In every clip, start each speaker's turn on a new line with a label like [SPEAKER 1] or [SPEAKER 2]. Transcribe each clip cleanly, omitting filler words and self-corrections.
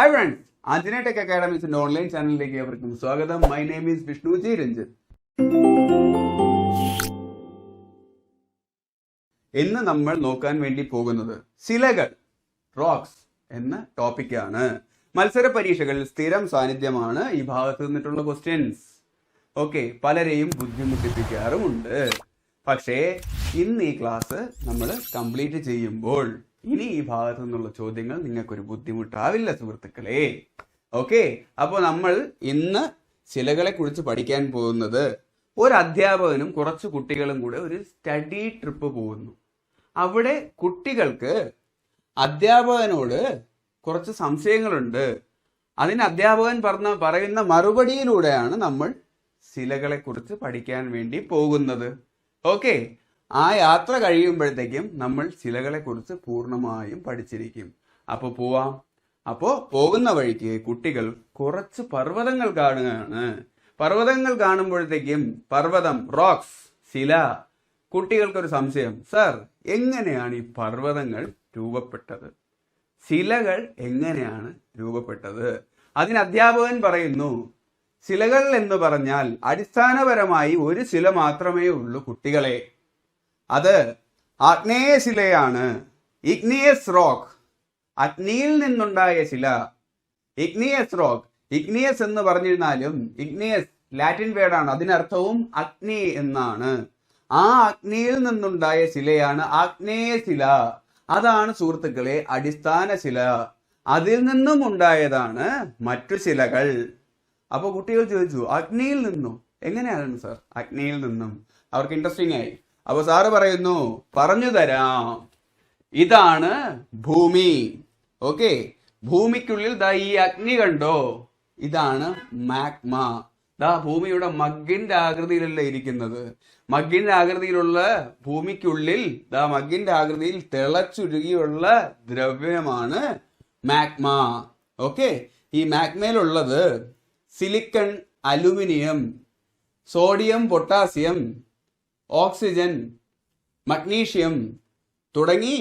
[SPEAKER 1] Hi friends, Anjana Tech Academy's online ചാനലിലേക്ക് ഏവർക്കും സ്വാഗതം. My name is Vishnuji Ranjith. ഇന്ന് നമ്മൾ നോക്കാൻ വേണ്ടി പോകുന്നത് ശിലകൾ, റോക്സ് എന്ന ടോപ്പിക്കാണ്. മത്സര പരീക്ഷകളിൽ സ്ഥിരം സാന്നിധ്യമാണ് ഈ ഭാഗത്ത് നിന്നിട്ടുള്ള ക്വസ്റ്റ്യൻസ്. ഓക്കെ, പലരെയും ബുദ്ധിമുട്ടിപ്പിക്കാറുമുണ്ട്. പക്ഷേ ഇന്ന് ഈ ക്ലാസ് നമ്മൾ കംപ്ലീറ്റ് ചെയ്യുമ്പോൾ ഇനി ഈ ഭാഗത്തു നിന്നുള്ള ചോദ്യങ്ങൾ നിങ്ങൾക്കൊരു ബുദ്ധിമുട്ടാവില്ല സുഹൃത്തുക്കളെ. ഓക്കെ, അപ്പോൾ നമ്മൾ ഇന്ന് ശിലകളെ കുറിച്ച് പഠിക്കാൻ പോകുന്നത് ഒരു അധ്യാപകനും കുറച്ച് കുട്ടികളും കൂടെ ഒരു സ്റ്റഡി ട്രിപ്പ് പോകുന്നു. അവിടെ കുട്ടികൾക്ക് അധ്യാപകനോട് കുറച്ച് സംശയങ്ങളുണ്ട്. അതിന് അധ്യാപകൻ പറയുന്ന മറുപടിയിലൂടെയാണ് നമ്മൾ ശിലകളെ കുറിച്ച് പഠിക്കാൻ വേണ്ടി പോകുന്നത്. ഓക്കെ, ആ യാത്ര കഴിയുമ്പോഴത്തേക്കും നമ്മൾ ശിലകളെ കുറിച്ച് പൂർണ്ണമായും പഠിച്ചിരിക്കും. അപ്പോൾ പോവാം. അപ്പോൾ പോകുന്ന വഴിക്ക് കുട്ടികൾ കുറച്ച് പർവ്വതങ്ങൾ കാണുകയാണ്. പർവ്വതങ്ങൾ കാണുമ്പോഴത്തേക്കും പർവ്വതം, റോക്സ്, ശില. കുട്ടികൾക്കൊരു സംശയം, സർ എങ്ങനെയാണ് ഈ പർവ്വതങ്ങൾ രൂപപ്പെട്ടത്, ശിലകൾ എങ്ങനെയാണ് രൂപപ്പെട്ടത്? അതിന് അധ്യാപകൻ പറയുന്നു, ശിലകൾ എന്ന് പറഞ്ഞാൽ അടിസ്ഥാനപരമായി ഒരു ശില മാത്രമേ ഉള്ളൂ കുട്ടികളെ. അത് ആഗ്നേയ ശിലയാണ്, ഇഗ്നിയസ് റോക്ക്. അഗ്നിയിൽ നിന്നുണ്ടായ ശില, ഇഗ്നിയസ് റോക്ക്. ഇഗ്നിയസ് എന്ന് പറഞ്ഞിരുന്നാലും ഇഗ്നിയസ് ലാറ്റിൻ വേർഡാണ്, അതിനർത്ഥവും അഗ്നി എന്നാണ്. ആ അഗ്നിയിൽ നിന്നുണ്ടായ ശിലയാണ് ആഗ്നേയ ശില. അതാണ് സുഹൃത്തുക്കളെ അടിസ്ഥാന ശില. അതിൽ നിന്നും ഉണ്ടായതാണ് മറ്റു ശിലകൾ. അപ്പൊ കുട്ടികൾ ചോദിച്ചു, അഗ്നിയിൽ നിന്നും എങ്ങനെയാണ് സർ? അഗ്നിയിൽ നിന്നും അവർക്ക് ഇൻട്രസ്റ്റിംഗ് ആയി. അപ്പൊ സാറ് പറയുന്നു, പറഞ്ഞു തരാം. ഇതാണ് ഭൂമി. ഓക്കെ, ഭൂമിക്കുള്ളിൽ ദാ ഈ അഗ്നി കണ്ടോ, ഇതാണ് മാഗ്മ. ദാ ഭൂമിയുടെ മഗ്ഗിന്റെ ആകൃതിയിലല്ല ഇരിക്കുന്നത്. മഗ്ഗിന്റെ ആകൃതിയിലുള്ള ഭൂമിക്കുള്ളിൽ ദാ മഗ്ഗിന്റെ ആകൃതിയിൽ തിളച്ചുരുകിയുള്ള ദ്രവ്യമാണ് മാഗ്മ. ഓക്കെ, ഈ മാഗ്മയിലുള്ളത് silicon, aluminium, sodium, potassium, oxygen, magnesium തുടങ്ങി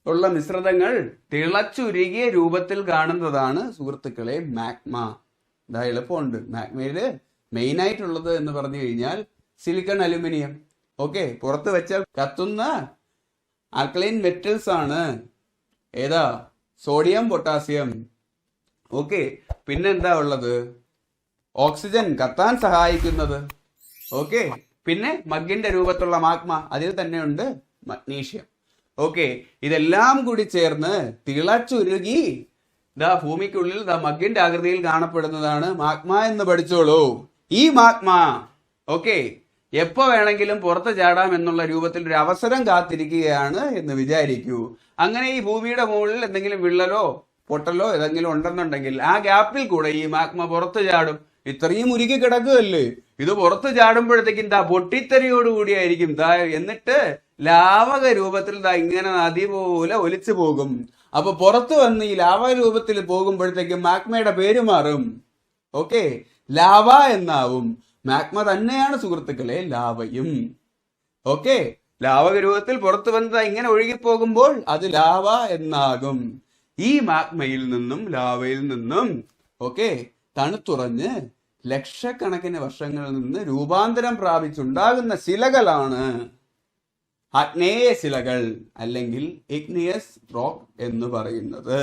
[SPEAKER 1] ഉള്ള മിശ്രിതങ്ങൾ തിളച്ചുരുകിയ രൂപത്തിൽ കാണുന്നതാണ് സുഹൃത്തുക്കളെ മാഗ്മ. ഇതാ എളുപ്പമുണ്ട്. മാഗ്മയില് മെയിൻ ആയിട്ടുള്ളത് എന്ന് പറഞ്ഞു കഴിഞ്ഞാൽ സിലിക്കൺ, അലുമിനിയം. ഓക്കെ, പുറത്ത് വെച്ചാൽ കത്തുന്ന ആൽക്കലൈൻ മെറ്റൽസ് ആണ്. ഏതാ? Sodium, potassium. ഓക്കെ, പിന്നെന്താ ഉള്ളത്? ഓക്സിജൻ, കത്താൻ സഹായിക്കുന്നത്. ഓക്കെ, പിന്നെ മഗ്ഗിന്റെ രൂപത്തിലുള്ള മാഗ്മ, അതിൽ തന്നെ ഉണ്ട് മഗ്നീഷ്യം. ഓക്കെ, ഇതെല്ലാം കൂടി ചേർന്ന് തിളച്ചുരുകി ദാ ഭൂമിക്കുള്ളിൽ ദാ മഗ്ഗിന്റെ ആകൃതിയിൽ കാണപ്പെടുന്നതാണ് മാഗ്മ എന്ന് പഠിച്ചോളൂ. ഈ മാഗ്മ ഓക്കെ എപ്പോ വേണമെങ്കിലും പുറത്ത് ചാടാം എന്നുള്ള രൂപത്തിൽ ഒരു അവസരം കാത്തിരിക്കുകയാണ് എന്ന് വിചാരിക്കൂ. അങ്ങനെ ഈ ഭൂമിയുടെ മുകളിൽ എന്തെങ്കിലും വിള്ളലോ പൊട്ടലോ ഏതെങ്കിലും ഉണ്ടെന്നുണ്ടെങ്കിൽ ആ ഗ്യാപ്പിൽ കൂടെ ഈ മാഗ്മ പുറത്ത് ചാടും. ഇത്രയും ഉരുകി കിടക്കുകയല്ലേ, ഇത് പുറത്ത് ചാടുമ്പോഴത്തേക്കും ദാ പൊട്ടിത്തെറിയോടുകൂടിയായിരിക്കും. എന്നിട്ട് ലാവക രൂപത്തിൽ ദാ ഇങ്ങനെ നദി പോലെ ഒലിച്ചു പോകും. അപ്പൊ പുറത്ത് വന്ന് ഈ ലാവ രൂപത്തിൽ പോകുമ്പോഴത്തേക്കും മാഗ്മയുടെ പേര് മാറും. ഓക്കെ, ലാവ എന്നാവും. മാഗ്മ തന്നെയാണ് സുഹൃത്തുക്കളെ ലാവയും. ഓക്കെ, ലാവക രൂപത്തിൽ പുറത്ത് വന്ന് ഇങ്ങനെ ഒഴുകിപ്പോകുമ്പോൾ അത് ലാവ എന്നാകും. ഈ മാഗ്മയിൽ നിന്നും ലാവയിൽ നിന്നും ഓക്കെ തണുത്തുറഞ്ഞ് ലക്ഷക്കണക്കിന് വർഷങ്ങളിൽ നിന്ന് രൂപാന്തരം പ്രാപിച്ചുണ്ടാകുന്ന ശിലകളാണ് ആഗ്നേയ ശിലകൾ അല്ലെങ്കിൽ ഇഗ്നിയസ് റോക്ക് എന്ന് പറയുന്നത്.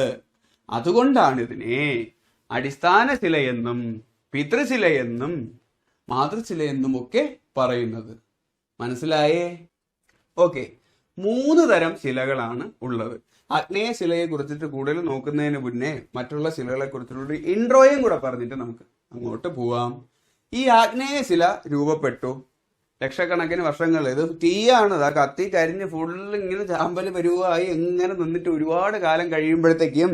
[SPEAKER 1] അതുകൊണ്ടാണ് ഇതിനെ അടിസ്ഥാന ശിലയെന്നും പിതൃശിലയെന്നും മാതൃശിലയെന്നും ഒക്കെ പറയുന്നത്. മനസ്സിലായേ? ഓക്കെ, 3 തരം ശിലകളാണ് ഉള്ളത്. ആഗ്നേയ ശിലയെ കുറിച്ചിട്ട് കൂടുതൽ നോക്കുന്നതിന് മുന്നേ മറ്റുള്ള ശിലകളെ കുറിച്ചുള്ള ഇൻട്രോയും കൂടെ പറഞ്ഞിട്ട് നമുക്ക് അങ്ങോട്ട് പോവാം. ഈ ആഗ്നേയ ശില രൂപപ്പെട്ടു ലക്ഷക്കണക്കിന് വർഷങ്ങൾ. ഇത് തീയാണ്, അതാ കത്തി കരിഞ്ഞ് ഫുള്ള് ഇങ്ങനെ ചാമ്പല് പരുവായി എങ്ങനെ നിന്നിട്ട് ഒരുപാട് കാലം കഴിയുമ്പോഴത്തേക്കും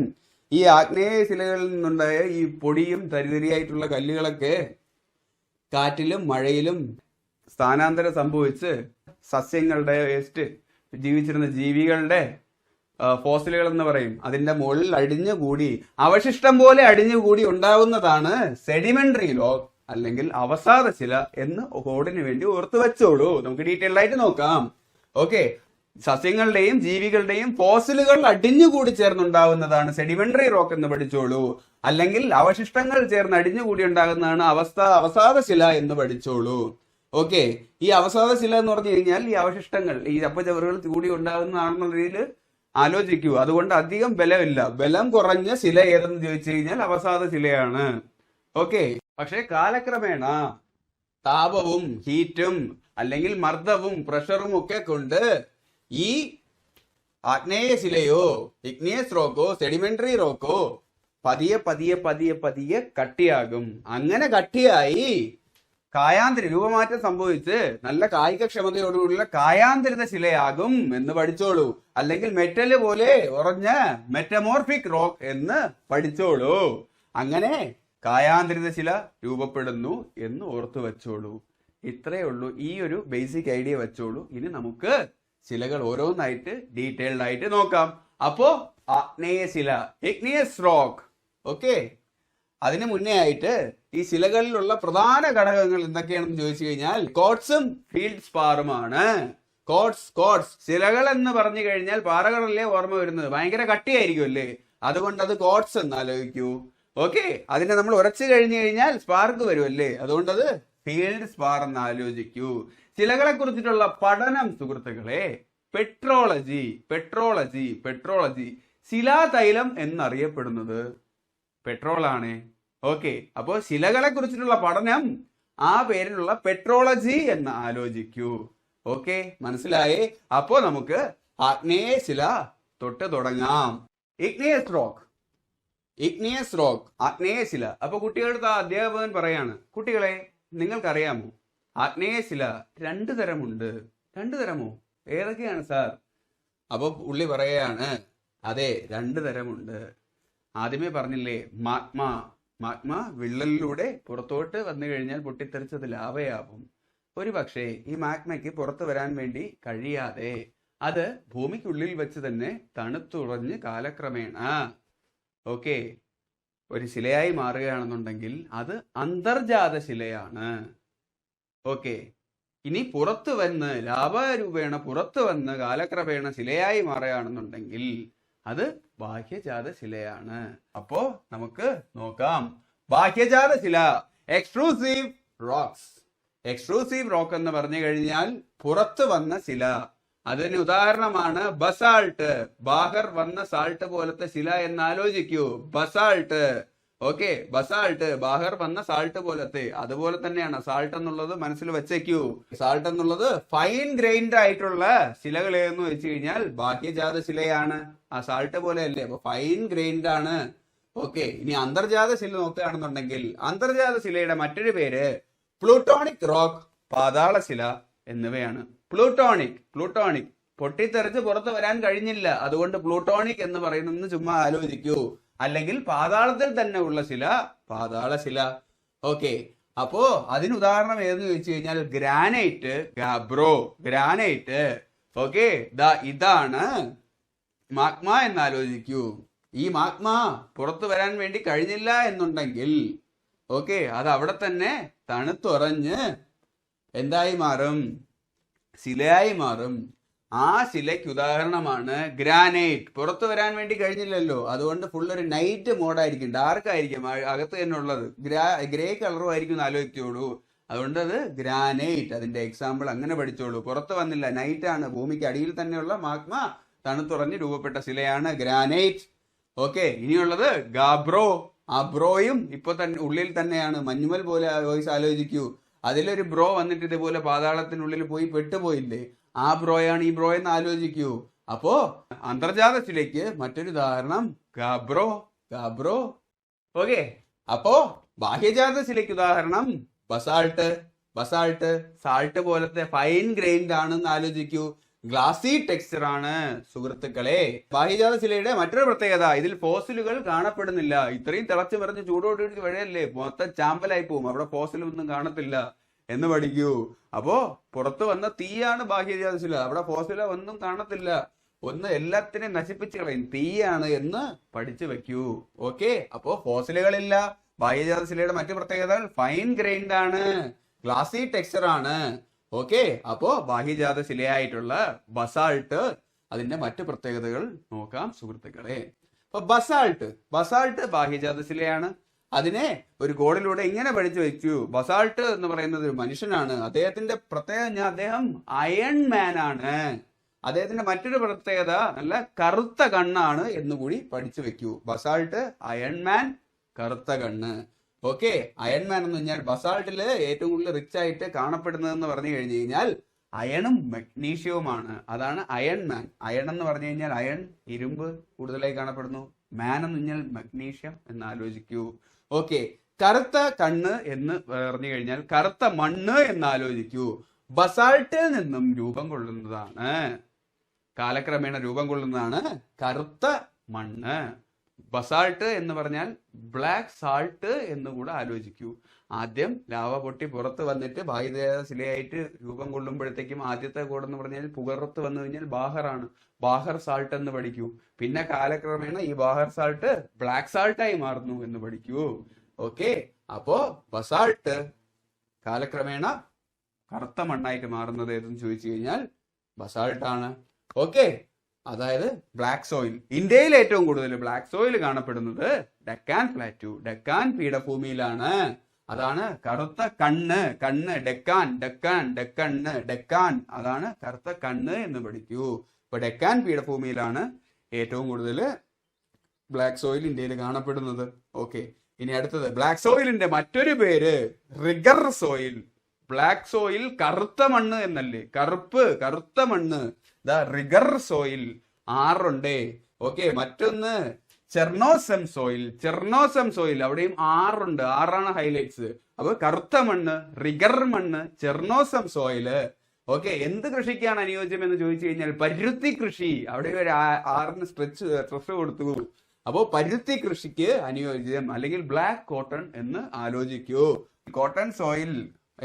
[SPEAKER 1] ഈ ആഗ്നേയ ശിലകളിൽ നിന്നുണ്ടായ ഈ പൊടിയും തരിതരിയായിട്ടുള്ള കല്ലുകളൊക്കെ കാറ്റിലും മഴയിലും സ്ഥാനാന്തരം സംഭവിച്ച് സസ്യങ്ങളുടെ വേസ്റ്റ്, ജീവിച്ചിരുന്ന ജീവികളുടെ ഫോസിലുകൾ എന്ന് പറയും, അതിന്റെ മുകളിൽ അടിഞ്ഞുകൂടി അവശിഷ്ടം പോലെ അടിഞ്ഞുകൂടി ഉണ്ടാവുന്നതാണ് സെഡിമെന്ററി റോക്ക് അല്ലെങ്കിൽ അവസാദ ശില എന്ന് കോഡിന് വേണ്ടി ഓർത്ത് വെച്ചോളൂ. നമുക്ക് ഡീറ്റെയിൽ ആയിട്ട് നോക്കാം. ഓക്കെ, സസ്യങ്ങളുടെയും ജീവികളുടെയും ഫോസിലുകൾ അടിഞ്ഞുകൂടി ചേർന്നുണ്ടാവുന്നതാണ് സെഡിമെന്ററി റോക്ക് എന്ന് പഠിച്ചോളൂ. അല്ലെങ്കിൽ അവശിഷ്ടങ്ങൾ ചേർന്ന് അടിഞ്ഞുകൂടി ഉണ്ടാകുന്നതാണ് അവസാദ ശില എന്ന് പഠിച്ചോളൂ. ഓക്കെ, ഈ അവസാദ ശില എന്ന് പറഞ്ഞു കഴിഞ്ഞാൽ ഈ അവശിഷ്ടങ്ങൾ, ഈ ചപ്പുചവറുകൾ കൂടി ഉണ്ടാകുന്നതാണെന്നുള്ള രീതിയിൽ ആലോചിക്കൂ. അതുകൊണ്ട് അധികം ബലമില്ല, ബലം കുറഞ്ഞ ശില ഏതെന്ന് ചോദിച്ചു കഴിഞ്ഞാൽ അവസാദ ശിലയാണ്. ഓക്കെ, പക്ഷെ കാലക്രമേണ താപവും ഹീറ്റും അല്ലെങ്കിൽ മർദ്ദവും പ്രഷറും ഒക്കെ കൊണ്ട് ഈ ആഗ്നേയ ശിലയോ ഇഗ്നിയസ് റോക്കോ സെഡിമെന്ററി റോക്കോ പതിയെ പതിയെ പതിയെ പതിയെ കട്ടിയാകും. അങ്ങനെ കട്ടിയായി രൂപമാറ്റം സംഭവിച്ച് നല്ല കായികക്ഷമതയോടുകൂടിയുള്ള കായാന്തരിത ശിലയാകും എന്ന് പഠിച്ചോളൂ. അല്ലെങ്കിൽ മെറ്റല് പോലെ ഉറഞ്ഞ മെറ്റമോർഫിക് റോക്ക് എന്ന് പഠിച്ചോളൂ. അങ്ങനെ കായാന്തരിത ശില രൂപപ്പെടുന്നു എന്ന് ഓർത്തു വെച്ചോളൂ. ഇത്രയേ ഉള്ളൂ. ഈ ഒരു ബേസിക് ഐഡിയ വെച്ചോളൂ. ഇനി നമുക്ക് ശിലകൾ ഓരോന്നായിട്ട് ഡീറ്റെയിൽഡ് ആയിട്ട് നോക്കാം. അപ്പോ ആഗ്നേയ ശില, ഇഗ്നിയസ് റോക്ക്. ഓക്കെ, അതിനു മുന്നേ ആയിട്ട് ഈ ശിലകളിലുള്ള പ്രധാന ഘടകങ്ങൾ എന്തൊക്കെയാണെന്ന് ചോദിച്ചു കഴിഞ്ഞാൽ കോട്സും ഫീൽഡ് സ്പാറുമാണ്. കോട്സ് ശിലകൾ എന്ന് പറഞ്ഞു കഴിഞ്ഞാൽ പാറകളല്ലേ ഓർമ്മ വരുന്നത്, ഭയങ്കര കട്ടിയായിരിക്കും അല്ലേ, അതുകൊണ്ട് അത് കോട്സ് എന്ന് ആലോചിക്കൂ. ഓക്കെ, അതിനെ നമ്മൾ ഉറച്ചു കഴിഞ്ഞു കഴിഞ്ഞാൽ സ്പാർക്ക് വരുമല്ലേ, അതുകൊണ്ടത് ഫീൽഡ് സ്പാർ എന്ന് ആലോചിക്കൂ. ശിലകളെ കുറിച്ചിട്ടുള്ള പഠനം സുഹൃത്തുക്കളെ പെട്രോളജി. ശിലാതൈലം എന്നറിയപ്പെടുന്നത് പെട്രോളാണ്. ഓക്കെ, അപ്പോ ശിലകളെ കുറിച്ചിട്ടുള്ള പഠനം ആ പേരിലുള്ള പെട്രോളജി എന്ന് ആലോചിക്കൂ. ഓക്കെ, മനസ്സിലായേ? അപ്പോ നമുക്ക് ആഗ്നേയ ശില തൊട്ട് തുടങ്ങാം. ഇഗ്നിയസ് റോക്ക് ആഗ്നേയ ശില. അപ്പൊ കുട്ടികളുടെ അധ്യാപകൻ പറയാണ്, കുട്ടികളെ നിങ്ങൾക്കറിയാമോ ആഗ്നേയ ശില രണ്ടു തരമുണ്ട്. രണ്ടു തരമോ? ഏതൊക്കെയാണ് സാർ? അപ്പൊ പുള്ളി പറയാണ്, അതെ, രണ്ടു തരമുണ്ട്. ആദ്യമേ പറഞ്ഞില്ലേ, മാഗ്മ വിള്ളലിലൂടെ പുറത്തോട്ട് വന്നു കഴിഞ്ഞാൽ പൊട്ടിത്തെറിച്ചത് ലാവയാവും. ഒരു പക്ഷേ ഈ മാഗ്മയ്ക്ക് പുറത്തു വരാൻ വേണ്ടി കഴിയാതെ അത് ഭൂമിക്കുള്ളിൽ വെച്ച് തന്നെ തണുത്തുറഞ്ഞ് കാലക്രമേണ ഓക്കെ ഒരു ശിലയായി മാറുകയാണെന്നുണ്ടെങ്കിൽ അത് അന്തർജാത ശിലയാണ്. ഓക്കെ, ഇനി പുറത്തു വന്ന് ലാവാരൂപേണ പുറത്തു വന്ന് കാലക്രമേണ ശിലയായി മാറുകയാണെന്നുണ്ടെങ്കിൽ അത് ബാഹ്യജാത ശിലയാണ്. അപ്പോ നമുക്ക് നോക്കാം. ബാഹ്യജാത ശില, എക്സ്ട്രൂസീവ് റോക്ക് എന്ന് പറഞ്ഞു കഴിഞ്ഞാൽ പുറത്തു വന്ന ശില. അതിന് ഉദാഹരണമാണ് ബസാൾട്ട്. ബാഹർ വന്ന സാൾട്ട് പോലത്തെ ശില എന്ന് ആലോചിക്കൂ. ബസാൾട്ട്. ഓക്കെ, ബസാൾട്ട് ബാഹർ വന്ന സാൾട്ട് പോലത്തെ, അതുപോലെ തന്നെയാണ് സാൾട്ട് എന്നുള്ളത് മനസ്സിൽ വെച്ചേക്കൂ. സാൾട്ട് എന്നുള്ളത് ഫൈൻ ഗ്രൈൻഡ് ആയിട്ടുള്ള ശിലകൾ എന്ന് വെച്ച് കഴിഞ്ഞാൽ ബാഹ്യജാത ശിലയാണ്. ആ സാൾട്ട് പോലെ അല്ലേ, അപ്പൊ ഫൈൻ ഗ്രൈൻഡ് ആണ്. ഓക്കെ, ഇനി അന്തർജാത ശില നോക്കുകയാണെന്നുണ്ടെങ്കിൽ അന്തർജാത ശിലയുടെ മറ്റൊരു പേര് പ്ലൂട്ടോണിക് റോക്ക്, പാതാള ശില എന്നിവയാണ്. പ്ലൂട്ടോണിക് പൊട്ടിത്തെറിച്ച് പുറത്ത് വരാൻ കഴിഞ്ഞില്ല, അതുകൊണ്ട് പ്ലൂട്ടോണിക് എന്ന് പറയുന്നത് ചുമ്മാ ആലോചിക്കൂ. അല്ലെങ്കിൽ പാതാളത്തിൽ തന്നെ ഉള്ള ശില പാതാള ശില. ഓക്കെ, അപ്പോ അതിന് ഉദാഹരണം ഏതെന്ന് ചോദിച്ചു കഴിഞ്ഞാൽ ഗ്രാനൈറ്റ്, ഗ്രാനൈറ്റ്. ഓക്കെ, ഇതാണ് മാഗ്മ എന്ന് ആലോചിക്കൂ. ഈ മാഗ്മ പുറത്തു വരാൻ വേണ്ടി കഴിഞ്ഞില്ല എന്നുണ്ടെങ്കിൽ ഓക്കെ അത് അവിടെ തന്നെ തണുത്തുറഞ്ഞ് എന്തായി മാറും? ശിലയായി മാറും. ആ ശിലയ്ക്ക് ഉദാഹരണമാണ് ഗ്രാനൈറ്റ്. പുറത്തു വരാൻ വേണ്ടി കഴിഞ്ഞില്ലല്ലോ, അതുകൊണ്ട് ഫുൾ ഒരു നൈറ്റ് മോഡായിരിക്കും, ഡാർക്ക് ആയിരിക്കും അകത്ത് തന്നെ ഉള്ളത്, ഗ്രേ കളറും ആയിരിക്കും എന്ന് ആലോചിച്ചോളൂ. അതുകൊണ്ട് അത് ഗ്രാനൈറ്റ്. അതിന്റെ എക്സാമ്പിൾ അങ്ങനെ പഠിച്ചോളൂ. പുറത്ത് വന്നില്ല, നൈറ്റ് ആണ്, ഭൂമിക്ക് അടിയിൽ തന്നെയുള്ള മാഗ്മ തണുത്തുറഞ്ഞ് രൂപപ്പെട്ട ശിലയാണ് ഗ്രാനൈറ്റ്. ഓക്കെ, ഇനിയുള്ളത് ഗാബ്രോ. ആ ബ്രോയും ഇപ്പൊ തന്നെ ഉള്ളിൽ തന്നെയാണ്, മഞ്ഞുമൽ പോലെ വോയിസ് ആലോചിക്കൂ. അതിലൊരു ബ്രോ വന്നിട്ട് ഇതേപോലെ പാതാളത്തിനുള്ളിൽ പോയി പെട്ടുപോയില്ലേ, ആ ബ്രോയാണ് ഈ ബ്രോ എന്ന് ആലോചിക്കൂ. അപ്പോ അന്തർജാത ശിലയ്ക്ക് മറ്റൊരു ഉദാഹരണം ഗാബ്രോ. ഓക്കെ, അപ്പോ ബാഹ്യജാത ശിലയ്ക്ക് ഉദാഹരണം ബസാൾട്ട്. സാൾട്ട് പോലത്തെ ഫൈൻ ഗ്രൈൻഡ് ആണെന്ന് ആലോചിക്കൂ. ഗ്ലാസി ടെക്സ്ചർ ആണ് സുഹൃത്തുക്കളെ. ബാഹ്യജാത ശിലയുടെ മറ്റൊരു പ്രത്യേകത, ഇതിൽ ഫോസിലുകൾ കാണപ്പെടുന്നില്ല. ഇത്രയും തിളച്ചു മറിഞ്ഞ് ചൂടോട്ട് വഴിയല്ലേ, മൊത്തം ചാമ്പലായി പോവും, അവിടെ ഫോസിലൊന്നും കാണത്തില്ല എന്ന് പഠിക്കൂ. അപ്പോ പുറത്തു വന്ന തീയാണ് ബാഹ്യജാത ശില, അവിടെ ഫോസില ഒന്നും കാണത്തില്ല, ഒന്ന് എല്ലാത്തിനെയും നശിപ്പിച്ചു കളയും, തീയാണ് എന്ന് പഠിച്ചു വെക്കൂ. ഓക്കെ, അപ്പോ ഫോസിലുകളില്ല. ബാഹ്യജാത ശിലയുടെ മറ്റു പ്രത്യേകതകൾ ഫൈൻ ഗ്രൈൻഡ് ആണ്, ഗ്ലാസി ടെക്സ്ചർ ആണ്. ഓക്കെ, അപ്പോ ബാഹ്യജാത ശിലയായിട്ടുള്ള ബസാൾട്ട്, അതിന്റെ മറ്റു പ്രത്യേകതകൾ നോക്കാം സുഹൃത്തുക്കളെ. അപ്പൊ ബസാൾട്ട് ബാഹ്യജാത ശിലയാണ്. അതിനെ ഒരു കോഡിലൂടെ ഇങ്ങനെ പഠിച്ചു വെച്ചു. ബസാൾട്ട് എന്ന് പറയുന്നത് ഒരു മനുഷ്യനാണ്. അദ്ദേഹത്തിന്റെ പ്രത്യേകത അദ്ദേഹം അയൺ മാൻ ആണ്. അദ്ദേഹത്തിന്റെ മറ്റൊരു പ്രത്യേകത നല്ല കറുത്ത കണ്ണാണ് എന്നുകൂടി പഠിച്ചു വെക്കൂ. ബസാൾട്ട്, അയൺമാൻ, കറുത്ത കണ്ണ്. ഓക്കെ, അയൺമാൻ എന്ന് പറഞ്ഞാൽ ബസാൾട്ടില് ഏറ്റവും കൂടുതൽ റിച്ച് ആയിട്ട് കാണപ്പെടുന്നതെന്ന് പറഞ്ഞു കഴിഞ്ഞു കഴിഞ്ഞാൽ അയണും മഗ്നീഷ്യവുമാണ്. അതാണ് അയൺമാൻ. അയൺ എന്ന് പറഞ്ഞു കഴിഞ്ഞാൽ അയൺ, ഇരുമ്പ് കൂടുതലായി കാണപ്പെടുന്നു. മാൻ എന്ന് പറഞ്ഞാൽ മഗ്നീഷ്യം എന്ന് ആലോചിക്കൂ. ഓക്കെ, കറുത്ത കണ്ണ് എന്ന് പറഞ്ഞു കഴിഞ്ഞാൽ കറുത്ത മണ്ണ് എന്ന് ആലോചിക്കൂ. ബസാൾട്ടിൽ നിന്നും രൂപം കൊള്ളുന്നതാണ്, കാലക്രമേണ രൂപം കൊള്ളുന്നതാണ് കറുത്ത മണ്ണ്. ബസാൾട്ട് എന്ന് പറഞ്ഞാൽ ബ്ലാക്ക് സാൾട്ട് എന്ന് കൂടെ ആലോചിക്കൂ. ആദ്യം ലാവ പൊട്ടി പുറത്ത് വന്നിട്ട് ബാഹ്യജാത ശിലയായിട്ട് രൂപം കൊള്ളുമ്പോഴത്തേക്കും ആദ്യത്തെ കോഡ് എന്ന് പറഞ്ഞാൽ പുകർത്ത് വന്നു കഴിഞ്ഞാൽ ബാഹറാണ്. ബാഹർ സാൾട്ട് എന്ന് പഠിക്കൂ. പിന്നെ കാലക്രമേണ ഈ ബാഹർ സാൾട്ട് ബ്ലാക്ക് സാൾട്ടായി മാറുന്നു എന്ന് പഠിക്കൂ. ഓക്കെ, അപ്പോ ബസാൾട്ട് കാലക്രമേണ കറുത്ത മണ്ണായിട്ട് മാറുന്നത് ഏതെന്ന് ചോദിച്ചു കഴിഞ്ഞാൽ ബസാൾട്ടാണ്. ഓക്കെ, അതായത് ബ്ലാക്ക് സോയിൽ. ഇന്ത്യയിൽ ഏറ്റവും കൂടുതൽ ബ്ലാക്ക് സോയിൽ കാണപ്പെടുന്നത് ഡെക്കാൻ പ്ലാറ്റു, ഡെക്കാൻ പീഠഭൂമിയിലാണ്. അതാണ് കറുത്ത കണ്ണ്. ഡെക്കാൻ, ഡെക്കാൻ, അതാണ് കറുത്ത കണ്ണ് എന്ന് പഠിക്കൂ. ഇപ്പൊ ഡെക്കാൻ പീഠഭൂമിയിലാണ് ഏറ്റവും കൂടുതൽ ബ്ലാക്ക് സോയിൽ ഇന്ത്യയിൽ കാണപ്പെടുന്നത്. ഓക്കെ, ഇനി അടുത്തത് ബ്ലാക്ക് സോയിലിന്റെ മറ്റൊരു പേര് റിഗർ സോയിൽ. ബ്ലാക്ക് സോയിൽ കറുത്ത മണ്ണ് എന്നല്ലേ, കറുത്ത മണ്ണ്. റിഗർ സോയിൽ 6 ഉണ്ട്. ഓക്കെ, മറ്റൊന്ന് ചെർണോസം സോയിൽ, അവിടെയും 6 ഉണ്ട്. 6 ഹൈലൈറ്റ്സ്. അപ്പൊ കറുത്ത മണ്ണ്, റിഗർ മണ്ണ്, ചെർണോസം സോയില്. ഓക്കെ, എന്ത് കൃഷിക്കാണ് അനുയോജ്യം എന്ന് ചോദിച്ചു കഴിഞ്ഞാൽ പരുത്തി കൃഷി. അവിടെ ഒരു 6 സ്ട്രെസ് കൊടുത്തു. അപ്പോ പരുത്തി കൃഷിക്ക് അനുയോജ്യം, അല്ലെങ്കിൽ ബ്ലാക്ക് കോട്ടൺ എന്ന് ആലോചിക്കൂ. കോട്ടൺ സോയിൽ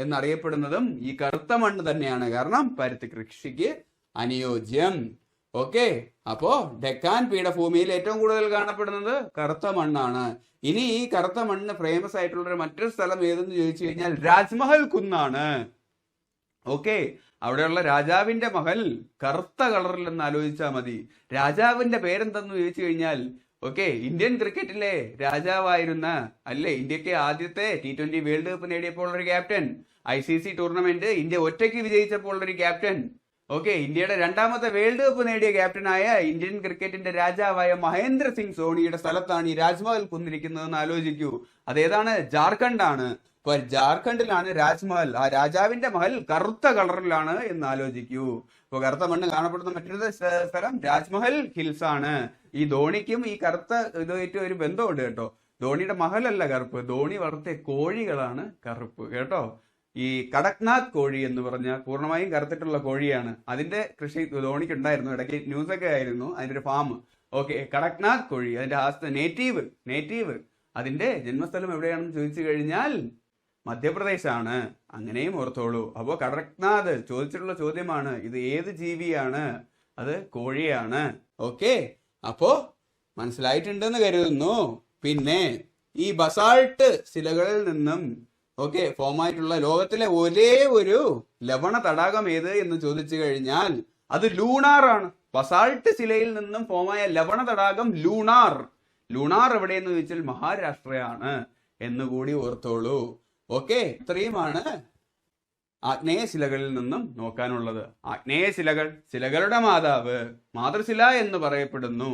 [SPEAKER 1] എന്നറിയപ്പെടുന്നതും ഈ കറുത്ത മണ്ണ് തന്നെയാണ്, കാരണം പരുത്തി കൃഷിക്ക് അനുയോജ്യം. ഓക്കെ, അപ്പോ ഡെക്കാൻ പീഠഭൂമിയിൽ ഏറ്റവും കൂടുതൽ കാണപ്പെടുന്നത് കറുത്ത മണ്ണാണ്. ഇനി ഈ കറുത്ത മണ്ണ് ഫേമസ് ആയിട്ടുള്ള മറ്റൊരു സ്ഥലം ഏതെന്ന് ചോദിച്ചു കഴിഞ്ഞാൽ രാജ്മഹൽ കുന്നാണ്. ഓക്കെ, അവിടെയുള്ള രാജാവിന്റെ മഹൽ കറുത്ത കളറിൽ എന്ന് ആലോചിച്ചാൽ മതി. രാജാവിന്റെ പേരെന്തെന്ന് ചോദിച്ചു കഴിഞ്ഞാൽ ഓക്കെ, ഇന്ത്യൻ ക്രിക്കറ്റിലെ രാജാവായിരുന്ന, അല്ലേ, ഇന്ത്യക്ക് ആദ്യത്തെ T20 വേൾഡ് കപ്പ് നേടിയപ്പോൾ ഒരു ക്യാപ്റ്റൻ, ICC ടൂർണമെന്റ് ഇന്ത്യ ഒറ്റയ്ക്ക് വിജയിച്ചപ്പോൾ ഒരു ക്യാപ്റ്റൻ, ഓക്കെ, ഇന്ത്യയുടെ 2ാമത്തെ വേൾഡ് കപ്പ് നേടിയ ക്യാപ്റ്റനായ ഇന്ത്യൻ ക്രിക്കറ്റിന്റെ രാജാവായ മഹേന്ദ്ര സിംഗ് ധോണിയുടെ സ്ഥലത്താണ് ഈ രാജ്മഹൽ കുന്നിരിക്കുന്നതെന്ന് ആലോചിക്കൂ. അതേതാണ്? ജാർഖണ്ഡാണ്. അപ്പൊ ജാർഖണ്ഡിലാണ് രാജ്മഹൽ. ആ രാജാവിന്റെ മഹൽ കറുത്ത കളറിലാണ് എന്ന് ആലോചിക്കൂ. അപ്പൊ കറുത്ത മണ്ണ് കാണപ്പെടുന്ന മറ്റൊരു സ്ഥലം രാജ്മഹൽ ഹിൽസ് ആണ്. ഈ ധോണിക്കും ഈ കറുത്ത ഇതുമായിട്ട് ഒരു ബന്ധമുണ്ട് കേട്ടോ. ധോണിയുടെ മഹലല്ല കറുപ്പ്, ധോണി വളർത്തിയ കോഴികളാണ് കറുപ്പ് കേട്ടോ. ഈ കടക്നാഥ് കോഴി എന്ന് പറഞ്ഞാൽ പൂർണ്ണമായും കറുത്തിട്ടുള്ള കോഴിയാണ്. അതിന്റെ കൃഷി ധോണിക്ക് ഉണ്ടായിരുന്നു, ഇടയ്ക്ക് ന്യൂസൊക്കെ ആയിരുന്നു അതിന്റെ ഒരു ഫാം. ഓക്കെ, കടക്നാഥ് കോഴി അതിന്റെ നേറ്റീവ് അതിന്റെ ജന്മസ്ഥലം എവിടെയാണെന്ന് ചോദിച്ചു കഴിഞ്ഞാൽ മധ്യപ്രദേശാണ്. അങ്ങനെയും ഓർത്തോളൂ. അപ്പോ കടക്നാഥ് ചോദിച്ചിട്ടുള്ള ചോദ്യമാണ്, ഇത് ഏത് ജീവിയാണ്? അത് കോഴിയാണ്. ഓക്കെ, അപ്പോ മനസ്സിലായിട്ടുണ്ടെന്ന് കരുതുന്നു. പിന്നെ ഈ ബസാൾട്ട് ശിലകളിൽ നിന്നും ഓക്കെ ഫോം ആയിട്ടുള്ള ലോകത്തിലെ ഒരേ ഒരു ലവണ തടാകം ഏത് എന്ന് ചോദിച്ചു കഴിഞ്ഞാൽ അത് ലൂണാർ ആണ്. ബസാൾട്ട് ശിലയിൽ നിന്നും ഫോമായ ലവണ തടാകം ലൂണാർ എവിടെയെന്ന് ചോദിച്ചാൽ മഹാരാഷ്ട്രയാണ് എന്നുകൂടി ഓർത്തോളൂ. ഓക്കെ, ഇത്രയുമാണ് ആഗ്നേയ ശിലകളിൽ നിന്നും നോക്കാനുള്ളത്. ആഗ്നേയ ശിലകളുടെ മാതൃശില എന്ന് പറയപ്പെടുന്നു.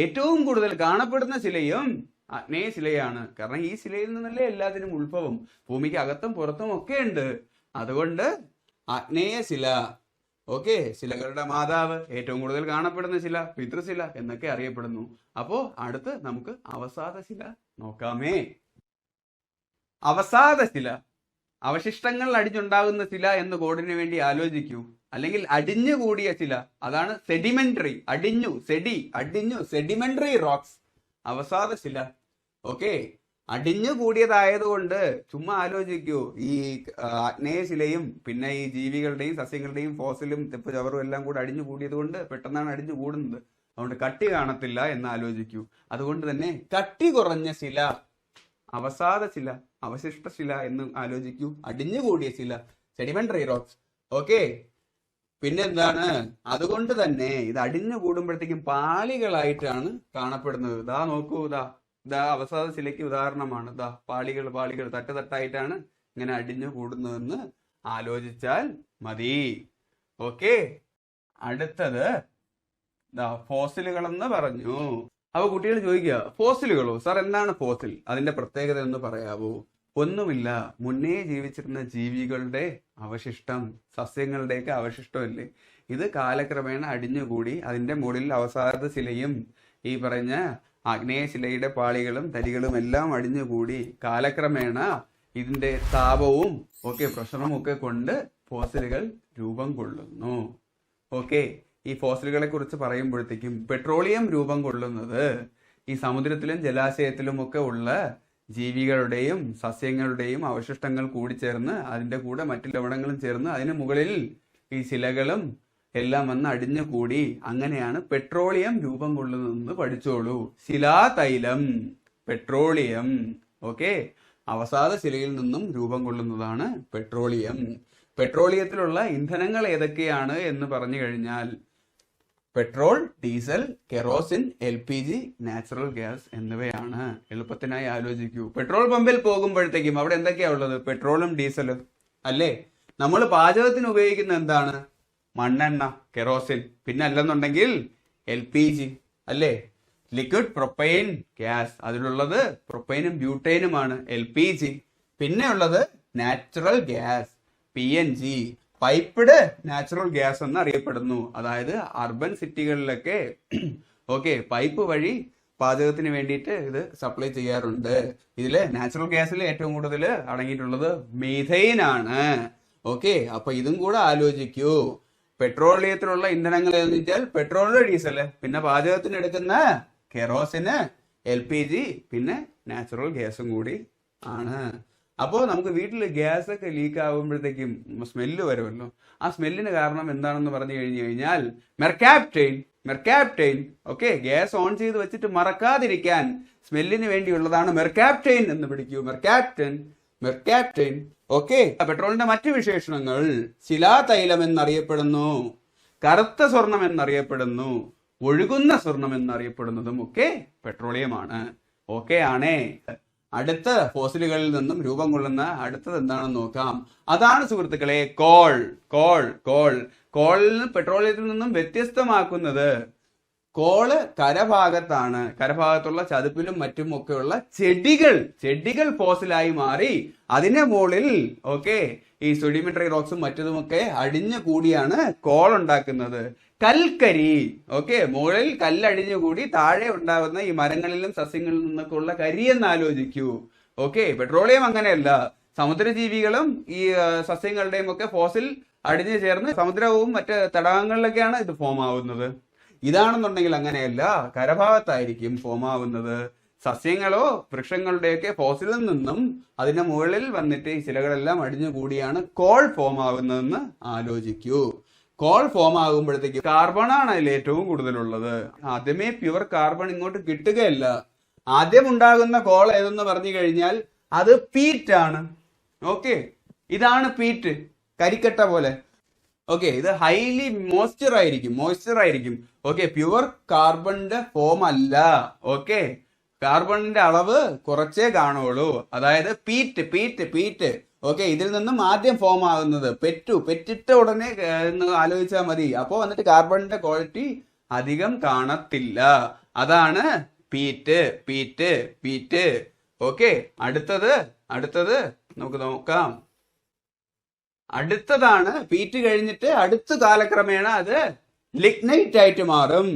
[SPEAKER 1] ഏറ്റവും കൂടുതൽ കാണപ്പെടുന്ന ശിലയും ആഗ്നേയ ശിലയാണ്. കാരണം ഈ ശിലയിൽ നിന്നല്ലേ എല്ലാത്തിനും ഉത്ഭവം. ഭൂമിക്ക് അകത്തും പുറത്തും ഒക്കെ ഉണ്ട്. അതുകൊണ്ട് ആഗ്നേയ ശില. ഓക്കെ, ശിലകളുടെ മാതാവ്, ഏറ്റവും കൂടുതൽ കാണപ്പെടുന്ന ശില, പിതൃശില എന്നൊക്കെ അറിയപ്പെടുന്നു. അപ്പോ അടുത്ത് നമുക്ക് അവസാദ ശില നോക്കാമേ. അവസാദ ശില, അവശിഷ്ടങ്ങൾ അടിഞ്ഞുണ്ടാകുന്ന ശില എന്ന് കോഡിന് വേണ്ടി ആലോചിക്കൂ. അല്ലെങ്കിൽ അടിഞ്ഞുകൂടിയ ശില, അതാണ് സെഡിമെന്ററി. സെഡിമെന്ററി റോക്സ്, അവസാദ ശില. ഓക്കെ, അടിഞ്ഞുകൂടിയതായതുകൊണ്ട് ചുമ്മാ ആലോചിക്കൂ. ഈ ആഗ്നേയ ശിലയും പിന്നെ ഈ ജീവികളുടെയും സസ്യങ്ങളുടെയും ഫോസിലും തെപ്പ് ചവറും എല്ലാം കൂടെ അടിഞ്ഞുകൂടിയത് കൊണ്ട് പെട്ടെന്നാണ് അടിഞ്ഞു കൂടുന്നത്. അതുകൊണ്ട് കട്ടി കാണത്തില്ല എന്ന് ആലോചിക്കൂ. അതുകൊണ്ട് തന്നെ കട്ടി കുറഞ്ഞ ശില അവസാദ ശില, അവശിഷ്ട ശില എന്ന് ആലോചിക്കൂ. അടിഞ്ഞുകൂടിയ ശില, സെഡിമെന്ററി റോക്സ്. ഓക്കെ, പിന്നെ എന്താണ്, അതുകൊണ്ട് തന്നെ ഇത് അടിഞ്ഞു കൂടുമ്പോഴത്തേക്കും പാളികളായിട്ടാണ് കാണപ്പെടുന്നത്. ഇതാ നോക്കൂ, ഇതാ അവസാദ ശിലയ്ക്ക് ഉദാഹരണമാണ്. ഇതാ പാളികൾ തട്ടായിട്ടാണ് ഇങ്ങനെ അടിഞ്ഞു കൂടുന്നതെന്ന് ആലോചിച്ചാൽ മതി. ഓക്കെ, അടുത്തത് ഫോസിലുകൾ എന്ന് പറഞ്ഞു. അപ്പൊ കുട്ടികൾ ചോദിക്കുക, ഫോസിലുകളോ സാർ, എന്താണ് ഫോസിൽ, അതിന്റെ പ്രത്യേകത എന്ന് പറയാവൂ? ഒന്നുമില്ല, മുന്നേ ജീവിച്ചിരുന്ന ജീവികളുടെ അവശിഷ്ടം, സസ്യങ്ങളുടെയൊക്കെ അവശിഷ്ടമല്ലേ, ഇത് കാലക്രമേണ അടിഞ്ഞുകൂടി അതിന്റെ മുകളിൽ അവസാദ ശിലയും ഈ പറഞ്ഞ ആഗ്നേയശിലയുടെ പാളികളും തരികളും എല്ലാം അടിഞ്ഞുകൂടി കാലക്രമേണ ഇതിന്റെ താപവും പ്രഷറും ഒക്കെ കൊണ്ട് ഫോസിലുകൾ രൂപം കൊള്ളുന്നു. ഓക്കെ, ഈ ഫോസിലുകളെ കുറിച്ച് പറയുമ്പോഴത്തേക്കും പെട്രോളിയം രൂപം കൊള്ളുന്നത് ഈ സമുദ്രത്തിലും ജലാശയത്തിലും ഒക്കെ ഉള്ള ജീവികളുടെയും സസ്യങ്ങളുടെയും അവശിഷ്ടങ്ങൾ കൂടിച്ചേർന്ന് അതിന്റെ കൂടെ മറ്റു ലവണങ്ങളും ചേർന്ന് അതിന് മുകളിൽ ഈ ശിലകളും എല്ലാം വന്ന് അടിഞ്ഞു കൂടി അങ്ങനെയാണ് പെട്രോളിയം രൂപം കൊള്ളുന്നതെന്ന് പഠിച്ചോളൂ. ശിലാതൈലം, പെട്രോളിയം. ഓക്കെ, അവസാദ ശിലയിൽ നിന്നും രൂപം കൊള്ളുന്നതാണ് പെട്രോളിയം. പെട്രോളിയത്തിലുള്ള ഇന്ധനങ്ങൾ ഏതൊക്കെയാണ് എന്ന് പറഞ്ഞു കഴിഞ്ഞാൽ petrol, diesel, kerosene, LPG, natural gas എന്നിവയാണ്. എളുപ്പത്തിനായി ആലോചിക്കൂ. പെട്രോൾ പമ്പിൽ പോകുമ്പോഴത്തേക്കും അവിടെ എന്തൊക്കെയാ ഉള്ളത്? പെട്രോളും ഡീസലും അല്ലേ. നമ്മൾ പാചകത്തിന് ഉപയോഗിക്കുന്ന എന്താണ്? മണ്ണെണ്ണ, കെറോസിൻ. പിന്നെ അല്ലെന്നുണ്ടെങ്കിൽ LPG അല്ലേ, ലിക്വിഡ് പ്രൊപ്പൈൻ ഗ്യാസ്. അതിലുള്ളത് പ്രൊപ്പൈനും ബ്യൂട്ടൈനുമാണ് LPG. പിന്നെ ഉള്ളത് natural gas PNG, piped natural gas എന്ന് അറിയപ്പെടുന്നു. അതായത് അർബൻ സിറ്റികളിലൊക്കെ പൈപ്പ് വഴി പാചകത്തിന് വേണ്ടിയിട്ട് ഇത് സപ്ലൈ ചെയ്യാറുണ്ട്. ഇതില് നാച്ചുറൽ ഗ്യാസിൽ ഏറ്റവും കൂടുതൽ അടങ്ങിയിട്ടുള്ളത് മീഥൈൻ ആണ്. അപ്പൊ ഇതും കൂടെ ആലോചിക്കൂ. പെട്രോളിയത്തിലുള്ള ഇന്ധനങ്ങൾ എന്ന് വെച്ചാൽ പെട്രോൾ, ഡീസല്, പിന്നെ പാചകത്തിന് എടുക്കുന്ന കെറോസിന്, LPG, പിന്നെ നാച്ചുറൽ ഗ്യാസും കൂടി ആണ്. അപ്പോൾ നമുക്ക് വീട്ടിൽ ഗ്യാസ് ഒക്കെ ലീക്ക് ആകുമ്പോഴത്തേക്കും സ്മെല്ല് വരുമല്ലോ. ആ സ്മെല്ലിന് കാരണം എന്താണെന്ന് പറഞ്ഞു കഴിഞ്ഞാൽ മെർക്കാപ്റ്റൈൻ. ഗ്യാസ് ഓൺ ചെയ്ത് വെച്ചിട്ട് മറക്കാതിരിക്കാൻ സ്മെല്ലിന് വേണ്ടിയുള്ളതാണ് മെർക്കാപ്റ്റൈൻ എന്ന് പിടിക്കൂ. മെർക്കാപ്റ്റൈൻ. പെട്രോളിന്റെ മറ്റു വിശേഷണങ്ങൾ ശിലാതൈലം എന്നറിയപ്പെടുന്നു, കറുത്ത സ്വർണം എന്നറിയപ്പെടുന്നു, ഒഴുകുന്ന സ്വർണം എന്നറിയപ്പെടുന്നതും പെട്രോളിയമാണ്. ആണേ. അടുത്ത ഫോസിലുകളിൽ നിന്നും രൂപം കൊള്ളുന്ന അടുത്തത് എന്താണെന്ന് നോക്കാം. അതാണ് സുഹൃത്തുക്കളെ കോളിന് പെട്രോളിയത്തിൽ നിന്നും വ്യത്യസ്തമാക്കുന്നത് കോള് കരഭാഗത്താണ്. കരഭാഗത്തുള്ള ചതുപ്പിലും മറ്റും ഒക്കെയുള്ള ചെടികൾ ഫോസിലായി മാറി അതിന്റെ മുകളിൽ ഈ സെഡിമെന്ററി റോക്സും മറ്റതുമൊക്കെ അടിഞ്ഞു കൂടിയാണ് കോൾ ഉണ്ടാക്കുന്നത്. കൽക്കരി. മുകളിൽ കല്ലടിഞ്ഞുകൂടി താഴെ ഉണ്ടാകുന്ന ഈ മരങ്ങളിലും സസ്യങ്ങളിൽ നിന്നൊക്കെ ഉള്ള കരി എന്ന് ആലോചിക്കൂ. പെട്രോളിയം അങ്ങനെയല്ല. സമുദ്രജീവികളും ഈ സസ്യങ്ങളുടെയും ഒക്കെ ഫോസിൽ അടിഞ്ഞു ചേർന്ന് സമുദ്രവും മറ്റ് തടാകങ്ങളിലൊക്കെയാണ് ഇത് ഫോം ആവുന്നത്. ഇതാണെന്നുണ്ടെങ്കിൽ അങ്ങനെയല്ല, കരഭാഗത്തായിരിക്കും ഫോം ആവുന്നത്. സസ്യങ്ങളോ വൃക്ഷങ്ങളുടെയൊക്കെ ഫോസിലിൽ നിന്നും അതിന്റെ മുകളിൽ വന്നിട്ട് ഈ ശിലകളെല്ലാം അടിഞ്ഞു കൂടിയാണ് കോൾ ഫോം ആവുന്നതെന്ന് ആലോചിക്കൂ. കോൾ ഫോം ആകുമ്പോഴത്തേക്ക് കാർബണാണ് അതിൽ ഏറ്റവും കൂടുതലുള്ളത്. ആദ്യമേ പ്യുവർ കാർബൺ ഇങ്ങോട്ട് കിട്ടുകയല്ല. ആദ്യം ഉണ്ടാകുന്ന കോൾ ഏതെന്ന് പറഞ്ഞു കഴിഞ്ഞാൽ അത് പീറ്റ് ആണ്. ഇതാണ് പീറ്റ്, കരിക്കട്ട പോലെ. ഇത് ഹൈലി മോയ്സ്ചർ ആയിരിക്കും. പ്യുവർ കാർബണിന്റെ ഫോം അല്ല. കാർബണിന്റെ അളവ് കുറച്ചേ കാണുള്ളൂ. അതായത് പീറ്റ്. ഇതിൽ നിന്നും ആദ്യം ഫോം ആകുന്നത് പെറ്റിട്ട ഉടനെ എന്ന് ആലോചിച്ചാൽ മതി. അപ്പോ വന്നിട്ട് കാർബണിന്റെ ക്വാളിറ്റി അധികം കാണത്തില്ല. അതാണ് പീറ്റ്. അടുത്തത് നമുക്ക് നോക്കാം. അടുത്തതാണ് പീറ്റ് കഴിഞ്ഞിട്ട് അടുത്ത കാലക്രമേണ അത് ലിഗ്നൈറ്റ് ആയിട്ട് മാറും.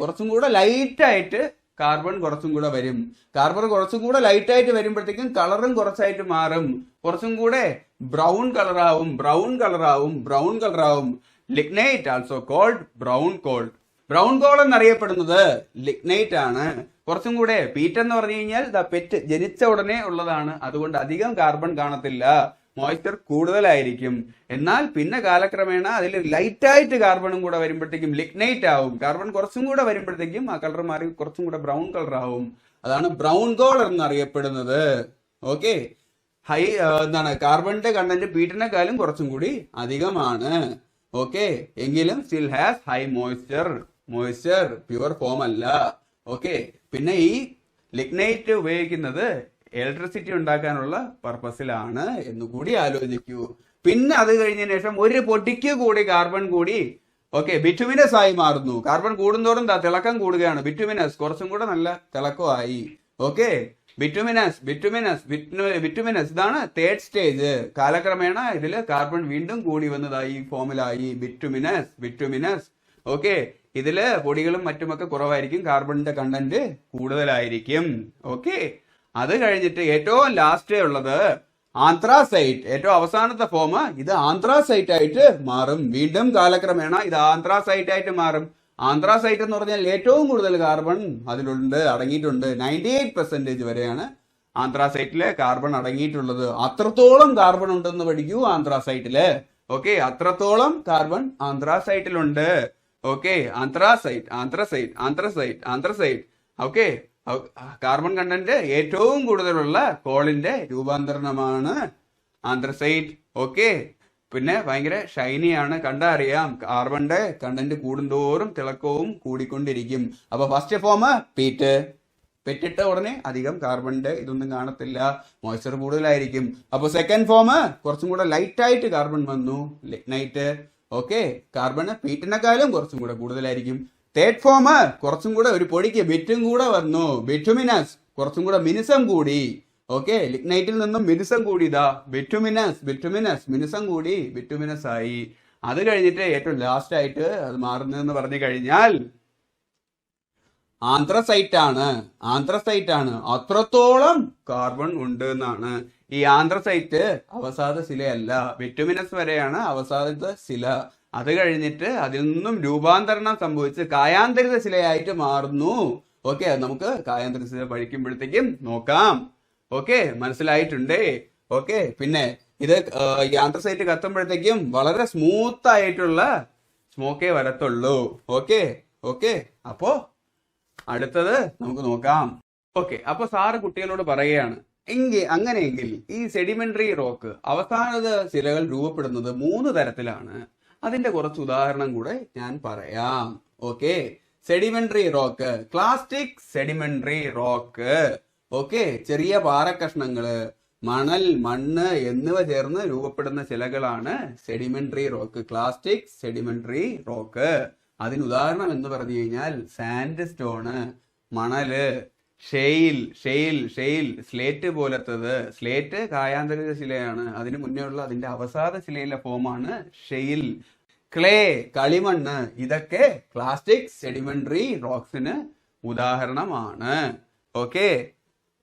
[SPEAKER 1] കുറച്ചും കൂടെ ലൈറ്റ് ആയിട്ട് കാർബൺ കുറച്ചും കൂടെ വരും. കാർബൺ കുറച്ചും കൂടെ ലൈറ്റ് ആയിട്ട് വരുമ്പോഴത്തേക്കും കളറും കുറച്ചായിട്ട് മാറും. കുറച്ചും കൂടെ ബ്രൗൺ കളറാവും. Lignite also called brown coal എന്നറിയപ്പെടുന്നത് ലിഗ്നൈറ്റ് ആണ്. കുറച്ചും കൂടെ പീറ്റ് എന്ന് പറഞ്ഞു കഴിഞ്ഞാൽ പെറ്റ് ജനിച്ച ഉടനെ ഉള്ളതാണ്. അതുകൊണ്ട് അധികം കാർബൺ കാണത്തില്ല, മോയ്സ്ചർ കൂടുതലായിരിക്കും. എന്നാൽ പിന്നെ കാലക്രമേണ അതിൽ ലൈറ്റ് ആയിട്ട് കാർബണും കൂടെ വരുമ്പോഴത്തേക്കും ലിഗ്നൈറ്റ് ആവും. കാർബൺ കുറച്ചും കൂടെ വരുമ്പോഴത്തേക്കും ആ കളർ മാറി കുറച്ചും കൂടെ ബ്രൗൺ കളർ ആവും. അതാണ് ബ്രൗൺ കോൾ എന്നറിയപ്പെടുന്നത്. എന്താണ് കാർബണിന്റെ കണ്ടന്റ് പീറ്റിനെക്കാളും കുറച്ചും കൂടി അധികമാണ്. ഓക്കെ, എങ്കിലും still has high moisture pure form അല്ല. ഓക്കെ, പിന്നെ ഈ ലിഗ്നൈറ്റ് ഉപയോഗിക്കുന്നത് ഇലക്ട്രിസിറ്റി ഉണ്ടാക്കാനുള്ള പർപ്പസിലാണ് എന്നുകൂടി ആലോചിക്കൂ. പിന്നെ അത് കഴിഞ്ഞതിന് ശേഷം ഒരു പൊടിക്ക് കൂടി കാർബൺ കൂടി ഓക്കെ ബിറ്റുമിനസ് ആയി മാറുന്നു. കാർബൺ കൂടുന്തോറും തിളക്കം കൂടുകയാണ്. ബിറ്റുമിനസ് കുറച്ചും കൂടെ നല്ല തിളക്കമായി. ഓക്കെ, ബിറ്റുമിനസ് ഇതാണ് തേർഡ് സ്റ്റേജ്. കാലക്രമേണ ഇതിൽ കാർബൺ വീണ്ടും കൂടി വന്നതായി ഫോമിലായി ബിറ്റുമിനസ്. ഓക്കെ, ഇതില് പൊടികളും മറ്റുമൊക്കെ കുറവായിരിക്കും, കാർബണിന്റെ കണ്ടന്റ് കൂടുതലായിരിക്കും. ഓക്കെ, അത് കഴിഞ്ഞിട്ട് ഏറ്റവും ലാസ്റ്റ് ഉള്ളത് ആന്ത്രാസൈറ്റ്. ഏറ്റവും അവസാനത്തെ ഫോം ഇത് ആന്ത്രാസൈറ്റ് ആയിട്ട് മാറും. വീണ്ടും കാലക്രമേണ ഇത് ആന്ത്രാസൈറ്റ് ആയിട്ട് മാറും. ആന്ത്രാസൈറ്റ് എന്ന് പറഞ്ഞാൽ ഏറ്റവും കൂടുതൽ കാർബൺ അതിലുണ്ട്, അടങ്ങിയിട്ടുണ്ട്. 98% വരെയാണ് ആന്ത്രാസൈറ്റില് കാർബൺ അടങ്ങിയിട്ടുള്ളത്. അത്രത്തോളം കാർബൺ ഉണ്ടെന്ന് പഠിക്കൂ ആന്ത്രാസൈറ്റില്. ഓക്കെ, അത്രത്തോളം കാർബൺ ആന്ത്രാസൈറ്റിലുണ്ട്. Okay, anthracite. Okay, carbon content ഏറ്റവും കൂടുതലുള്ള കോളിന്റെ രൂപാന്തരണമാണ് ആന്ത്രസൈറ്റ്. ഓക്കെ, പിന്നെ ഭയങ്കര ഷൈനിയാണ്, കണ്ടാ അറിയാം. കാർബണിന്റെ കണ്ടന്റ് കൂടുന്തോറും തിളക്കവും കൂടിക്കൊണ്ടിരിക്കും. അപ്പൊ ഫസ്റ്റ് ഫോം പെറ്റിട്ട ഉടനെ അധികം കാർബണിന്റെ ഇതൊന്നും കാണത്തില്ല, മോയ്സ്ചർ കൂടുതലായിരിക്കും. അപ്പൊ സെക്കൻഡ് ഫോം കുറച്ചും കൂടെ ലൈറ്റ് ആയിട്ട് കാർബൺ വന്നു, ലിഗ്നൈറ്റ്. ഓക്കെ, കാർബൺ പീറ്റിനെക്കാളും കുറച്ചും കൂടെ കൂടുതലായിരിക്കും. തേർഡ് ഫോം കുറച്ചും കൂടെ ഒരു പൊടിക്ക് ബിറ്റും കൂടെ വന്നു, ബിറ്റുമിനസ്. കുറച്ചും കൂടെ മിനുസം കൂടി. ഓക്കെ, ലിഗ്നൈറ്റിൽ നിന്നും മിനുസം കൂടി, ഇതാ മിനുസം കൂടി ബിറ്റുമിനസ് ആയി. അത് കഴിഞ്ഞിട്ട് ഏറ്റവും ലാസ്റ്റ് ആയിട്ട് അത് മാറുന്നതെന്ന് പറഞ്ഞു കഴിഞ്ഞാൽ ആന്ത്രസൈറ്റ് ആണ്. അത്രത്തോളം കാർബൺ ഉണ്ട് എന്നാണ്. ഈ ആന്ത്രസൈറ്റ് അവസാദ ശിലയല്ല, ബിറ്റുമിനസ് വരെയാണ് അവസാദ ശില. അത് കഴിഞ്ഞിട്ട് അതിൽ നിന്നും രൂപാന്തരണം സംഭവിച്ച് കായാന്തരിത ശിലയായിട്ട് മാറുന്നു. ഓക്കെ, നമുക്ക് കായാന്തരിത ശില പഠിക്കുമ്പോഴത്തേക്കും നോക്കാം. ഓക്കെ, മനസ്സിലായിട്ടുണ്ടേ. ഓക്കെ, പിന്നെ ഇത് ഈ ആന്ത്രസൈറ്റ് കത്തുമ്പോഴത്തേക്കും വളരെ സ്മൂത്ത് ആയിട്ടുള്ള സ്മോക്കേ വരത്തുള്ളൂ. ഓക്കെ, അപ്പോ അടുത്തത് നമുക്ക് നോക്കാം. ഓക്കെ, അപ്പൊ സാറ് കുട്ടികളോട് പറയുകയാണ്, അങ്ങനെയെങ്കിൽ ഈ സെഡിമെന്ററി റോക്ക് അവസാനത ശിലകൾ രൂപപ്പെടുന്നത് 3 തരത്തിലാണ്. അതിന്റെ കുറച്ച് ഉദാഹരണം കൂടെ ഞാൻ പറയാം. Okay, sedimentary rock, clastic sedimentary rock. Okay, ചെറിയ പാറക്കഷ്ണങ്ങള്, മണൽ, മണ്ണ് എന്നിവ ചേർന്ന് രൂപപ്പെടുന്ന ശിലകളാണ് sedimentary rock, clastic sedimentary rock. അതിന് ഉദാഹരണം എന്ന് പറഞ്ഞു കഴിഞ്ഞാൽ സാൻഡ് സ്റ്റോണ്, മണല്, ഷെയിൽ, സ്ലേറ്റ് പോലത്തത്. സ്ലേറ്റ് കായാന്തരിത ശിലയാണ്. അതിന് മുന്നേ ഉള്ള അതിന്റെ അവസാദ ശിലയിലെ ഫോമാണ് ഷെയിൽ. ക്ലേ, കളിമണ്ണ്, ഇതൊക്കെ ക്ലാസ്റ്റിക് സെഡിമെന്ററി റോക്സിന് ഉദാഹരണമാണ്. ഓക്കെ,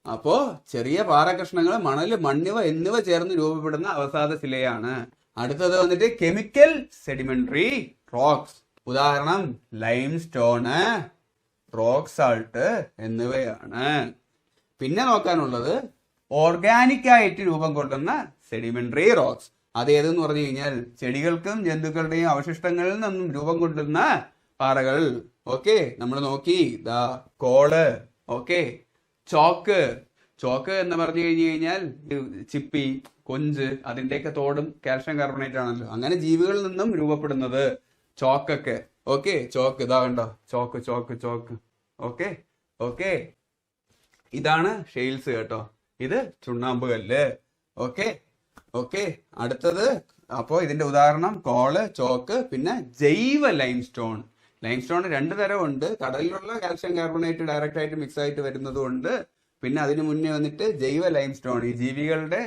[SPEAKER 1] അപ്പോ ചെറിയ പാറകഷ്ണങ്ങൾ, മണല്, മണ്ണിവ എന്നിവ ചേർന്ന് രൂപപ്പെടുന്ന അവസാദ ശിലയാണ്. അടുത്തത് വന്നിട്ട് കെമിക്കൽ സെഡിമെന്ററി റോക്സ്. ഉദാഹരണം ലൈം സ്റ്റോണ്, റോക്ക് സാൾട്ട് എന്നിവയാണ്. പിന്നെ നോക്കാനുള്ളത് ഓർഗാനിക് ആയിട്ട് രൂപം കൊള്ളുന്ന സെഡിമെന്ററി റോക്സ്. അത് ഏതെന്ന് പറഞ്ഞു കഴിഞ്ഞാൽ ചെടികൾക്കും ജന്തുക്കളുടെയും അവശിഷ്ടങ്ങളിൽ നിന്നും രൂപം കൊള്ളുന്ന പാറകൾ. ഓക്കെ, നമ്മൾ നോക്കി കോള്. ഓക്കെ, ചോക്ക് എന്ന് പറഞ്ഞു കഴിഞ്ഞാൽ ചിപ്പി, കൊഞ്ച്, അതിന്റെയൊക്കെ തോടും കാൽഷ്യം കാർബണേറ്റ് ആണല്ലോ. അങ്ങനെ ജീവികളിൽ നിന്നും രൂപപ്പെടുന്നത് ചോക്കൊക്കെ. ഓക്കെ, ചോക്ക് ഇതാ കണ്ടോ, ചോക്ക്. ഓക്കെ, ഇതാണ് ഷെയിൽസ് കേട്ടോ. ഇത് ചുണ്ണാമ്പ് കല്ല്. ഓക്കെ, അടുത്തത് അപ്പോ ഇതിന്റെ ഉദാഹരണം കോള്, ചോക്ക്, പിന്നെ ജൈവ ലൈംസ്റ്റോൺ. ലൈംസ്റ്റോൺ 2 തരമുണ്ട്. കടലിലുള്ള കാൽഷ്യം കാർബണേറ്റ് ഡയറക്റ്റ് ആയിട്ട് മിക്സ് ആയിട്ട് വരുന്നതുകൊണ്ട്, പിന്നെ അതിന് മുന്നേ വന്നിട്ട് ജൈവ ലൈംസ്റ്റോൺ, ഈ ജീവികളുടെ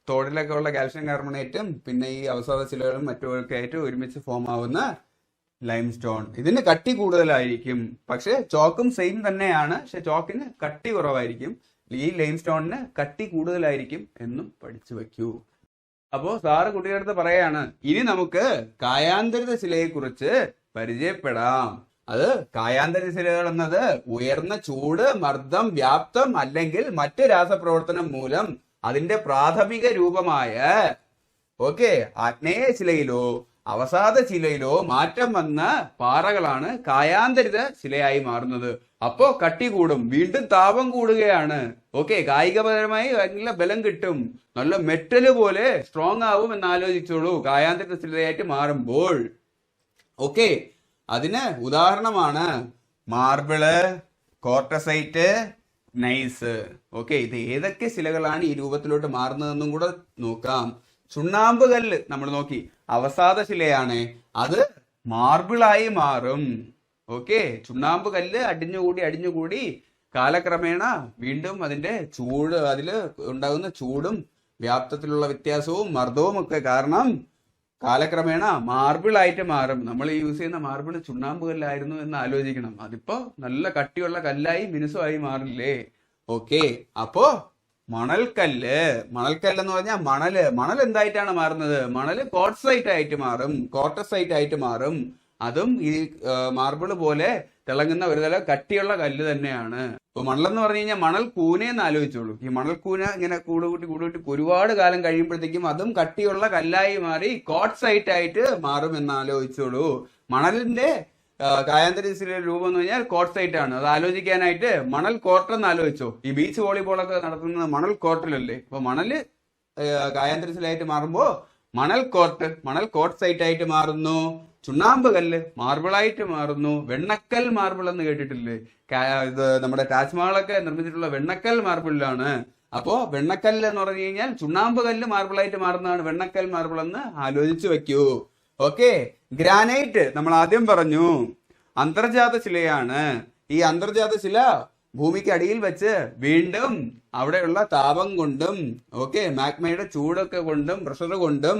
[SPEAKER 1] തോടിലൊക്കെ ഉള്ള കാൽഷ്യം കാർബണേറ്റും പിന്നെ ഈ അവസാദ ശിലകളും മറ്റുമൊക്കെ ആയിട്ട് ഒരുമിച്ച് ഫോം ആവുന്ന ലൈംസ്റ്റോൺ. ഇതിന് കട്ടി കൂടുതലായിരിക്കും. പക്ഷെ ചോക്കും സെയിം തന്നെയാണ്, പക്ഷെ ചോക്കിന് കട്ടി കുറവായിരിക്കും. ഈ ലൈംസ്റ്റോണിന് കട്ടി കൂടുതലായിരിക്കും എന്നും പഠിച്ചു വെക്കൂ. അപ്പോ സാറ് കുട്ടികളുടെ അടുത്ത് പറയാണ്, ഇനി നമുക്ക് കായാന്തരിത ശിലയെ കുറിച്ച് പരിചയപ്പെടാം. അത് കായാന്തരിത ശിലകൾ എന്നത് ഉയർന്ന ചൂട്, മർദ്ദം, വ്യാപ്തം അല്ലെങ്കിൽ മറ്റ് രാസപ്രവർത്തനം മൂലം അതിന്റെ പ്രാഥമിക രൂപമായ ആഗ്നേയ ശിലയിലോ അവസാദ ശിലയിലോ മാറ്റം വന്ന പാറകളാണ് കായാന്തരിത ശിലയായി മാറുന്നത്. അപ്പോ കട്ടി കൂടും, വീണ്ടും താപം കൂടുകയാണ്. കായികപരമായി നല്ല ബലം കിട്ടും, നല്ല മെറ്റല് പോലെ സ്ട്രോങ് ആവും എന്ന് ആലോചിച്ചോളൂ കായാന്തരിത ശിലയായിട്ട് മാറുമ്പോൾ. ഓക്കെ, അതിന് ഉദാഹരണമാണ് മാർബിള്, കോർട്ടസൈറ്റ്, നൈസ്. ഓക്കെ, ഇത് ഏതൊക്കെ ശിലകളാണ് ഈ രൂപത്തിലോട്ട് മാറുന്നതെന്നും കൂടെ നോക്കാം. ചുണ്ണാമ്പ് കല്ല് നമ്മൾ നോക്കി, അവസാദ ശിലയാണ്, അത് മാർബിളായി മാറും. ഓക്കെ, ചുണ്ണാമ്പ് കല്ല് അടിഞ്ഞുകൂടി കാലക്രമേണ വീണ്ടും അതിന്റെ ചൂട്, അതില് ഉണ്ടാകുന്ന ചൂടും വ്യാപ്തത്തിലുള്ള വ്യത്യാസവും മർദ്ദവും ഒക്കെ കാരണം കാലക്രമേണ മാർബിൾ ആയിട്ട് മാറും. നമ്മൾ യൂസ് ചെയ്യുന്ന മാർബിൾ ചുണ്ണാമ്പ് കല്ലായിരുന്നു എന്ന് ആലോചിക്കണം. അതിപ്പോ നല്ല കട്ടിയുള്ള കല്ലായി മിനുസമായി മാറില്ലേ. ഓക്കെ, അപ്പോ മണൽക്കല്ല് എന്ന് പറഞ്ഞാൽ മണൽ എന്തായിട്ടാണ് മാറുന്നത്? മണല് കോർട്ട്സൈറ്റ് ആയിട്ട് മാറും, കോർട്ടസൈറ്റ് ആയിട്ട് മാറും. അതും ഈ മാർബിള് പോലെ തിളങ്ങുന്ന ഒരു തല കട്ടിയുള്ള കല്ല് തന്നെയാണ്. ഇപ്പൊ മണലെന്ന് പറഞ്ഞു കഴിഞ്ഞാൽ മണൽ കൂനയെന്ന് ആലോചിച്ചോളൂ. ഈ മണൽ കൂന ഇങ്ങനെ കൂടുകൂട്ടി ഒരുപാട് കാലം കഴിയുമ്പോഴത്തേക്കും അതും കട്ടിയുള്ള കല്ലായി മാറി കോർട്ട്സൈറ്റ് ആയിട്ട് മാറും എന്ന് ആലോചിച്ചോളൂ. മണലിന്റെ കായാന്തരിസിലെ രൂപം എന്ന് പറഞ്ഞാൽ കോർട്ട്സൈറ്റ് ആണ്. അത് ആലോചിക്കാനായിട്ട് മണൽ കോർട്ട് എന്ന് ആലോചിച്ചോ. ഈ ബീച്ച് വോളിബോളൊക്കെ നടത്തുന്നത് മണൽ കോർട്ടിലല്ലേ. അപ്പൊ മണല് കായാന്തരിസിലായിട്ട് മാറുമ്പോ മണൽ കോർട്ട്സൈറ്റ് ആയിട്ട് മാറുന്നു. ചുണ്ണാമ്പ് കല്ല് മാർബിളായിട്ട് മാറുന്നു. വെണ്ണക്കൽ മാർബിൾ എന്ന് കേട്ടിട്ടില്ലേ? ഇത് നമ്മുടെ താജ്മഹലൊക്കെ നിർമ്മിച്ചിട്ടുള്ള വെണ്ണക്കൽ മാർബിളിലാണ്. അപ്പോ വെണ്ണക്കല്ല് എന്ന് പറഞ്ഞു കഴിഞ്ഞാൽ ചുണ്ണാമ്പ് കല്ല് മാർബിളായിട്ട് മാറുന്നതാണ് വെണ്ണക്കൽ മാർബിൾ എന്ന് ആലോചിച്ച് വെക്കൂ. ഓക്കെ, ഗ്രാനൈറ്റ് നമ്മൾ ആദ്യം പറഞ്ഞു അന്തർജാത ശിലയാണ്. ഈ അന്തർജാത ശില ഭൂമിക്ക് അടിയിൽ വെച്ച് വീണ്ടും അവിടെയുള്ള താപം കൊണ്ടും മാഗ്മയുടെ ചൂടൊക്കെ കൊണ്ടും പ്രഷർ കൊണ്ടും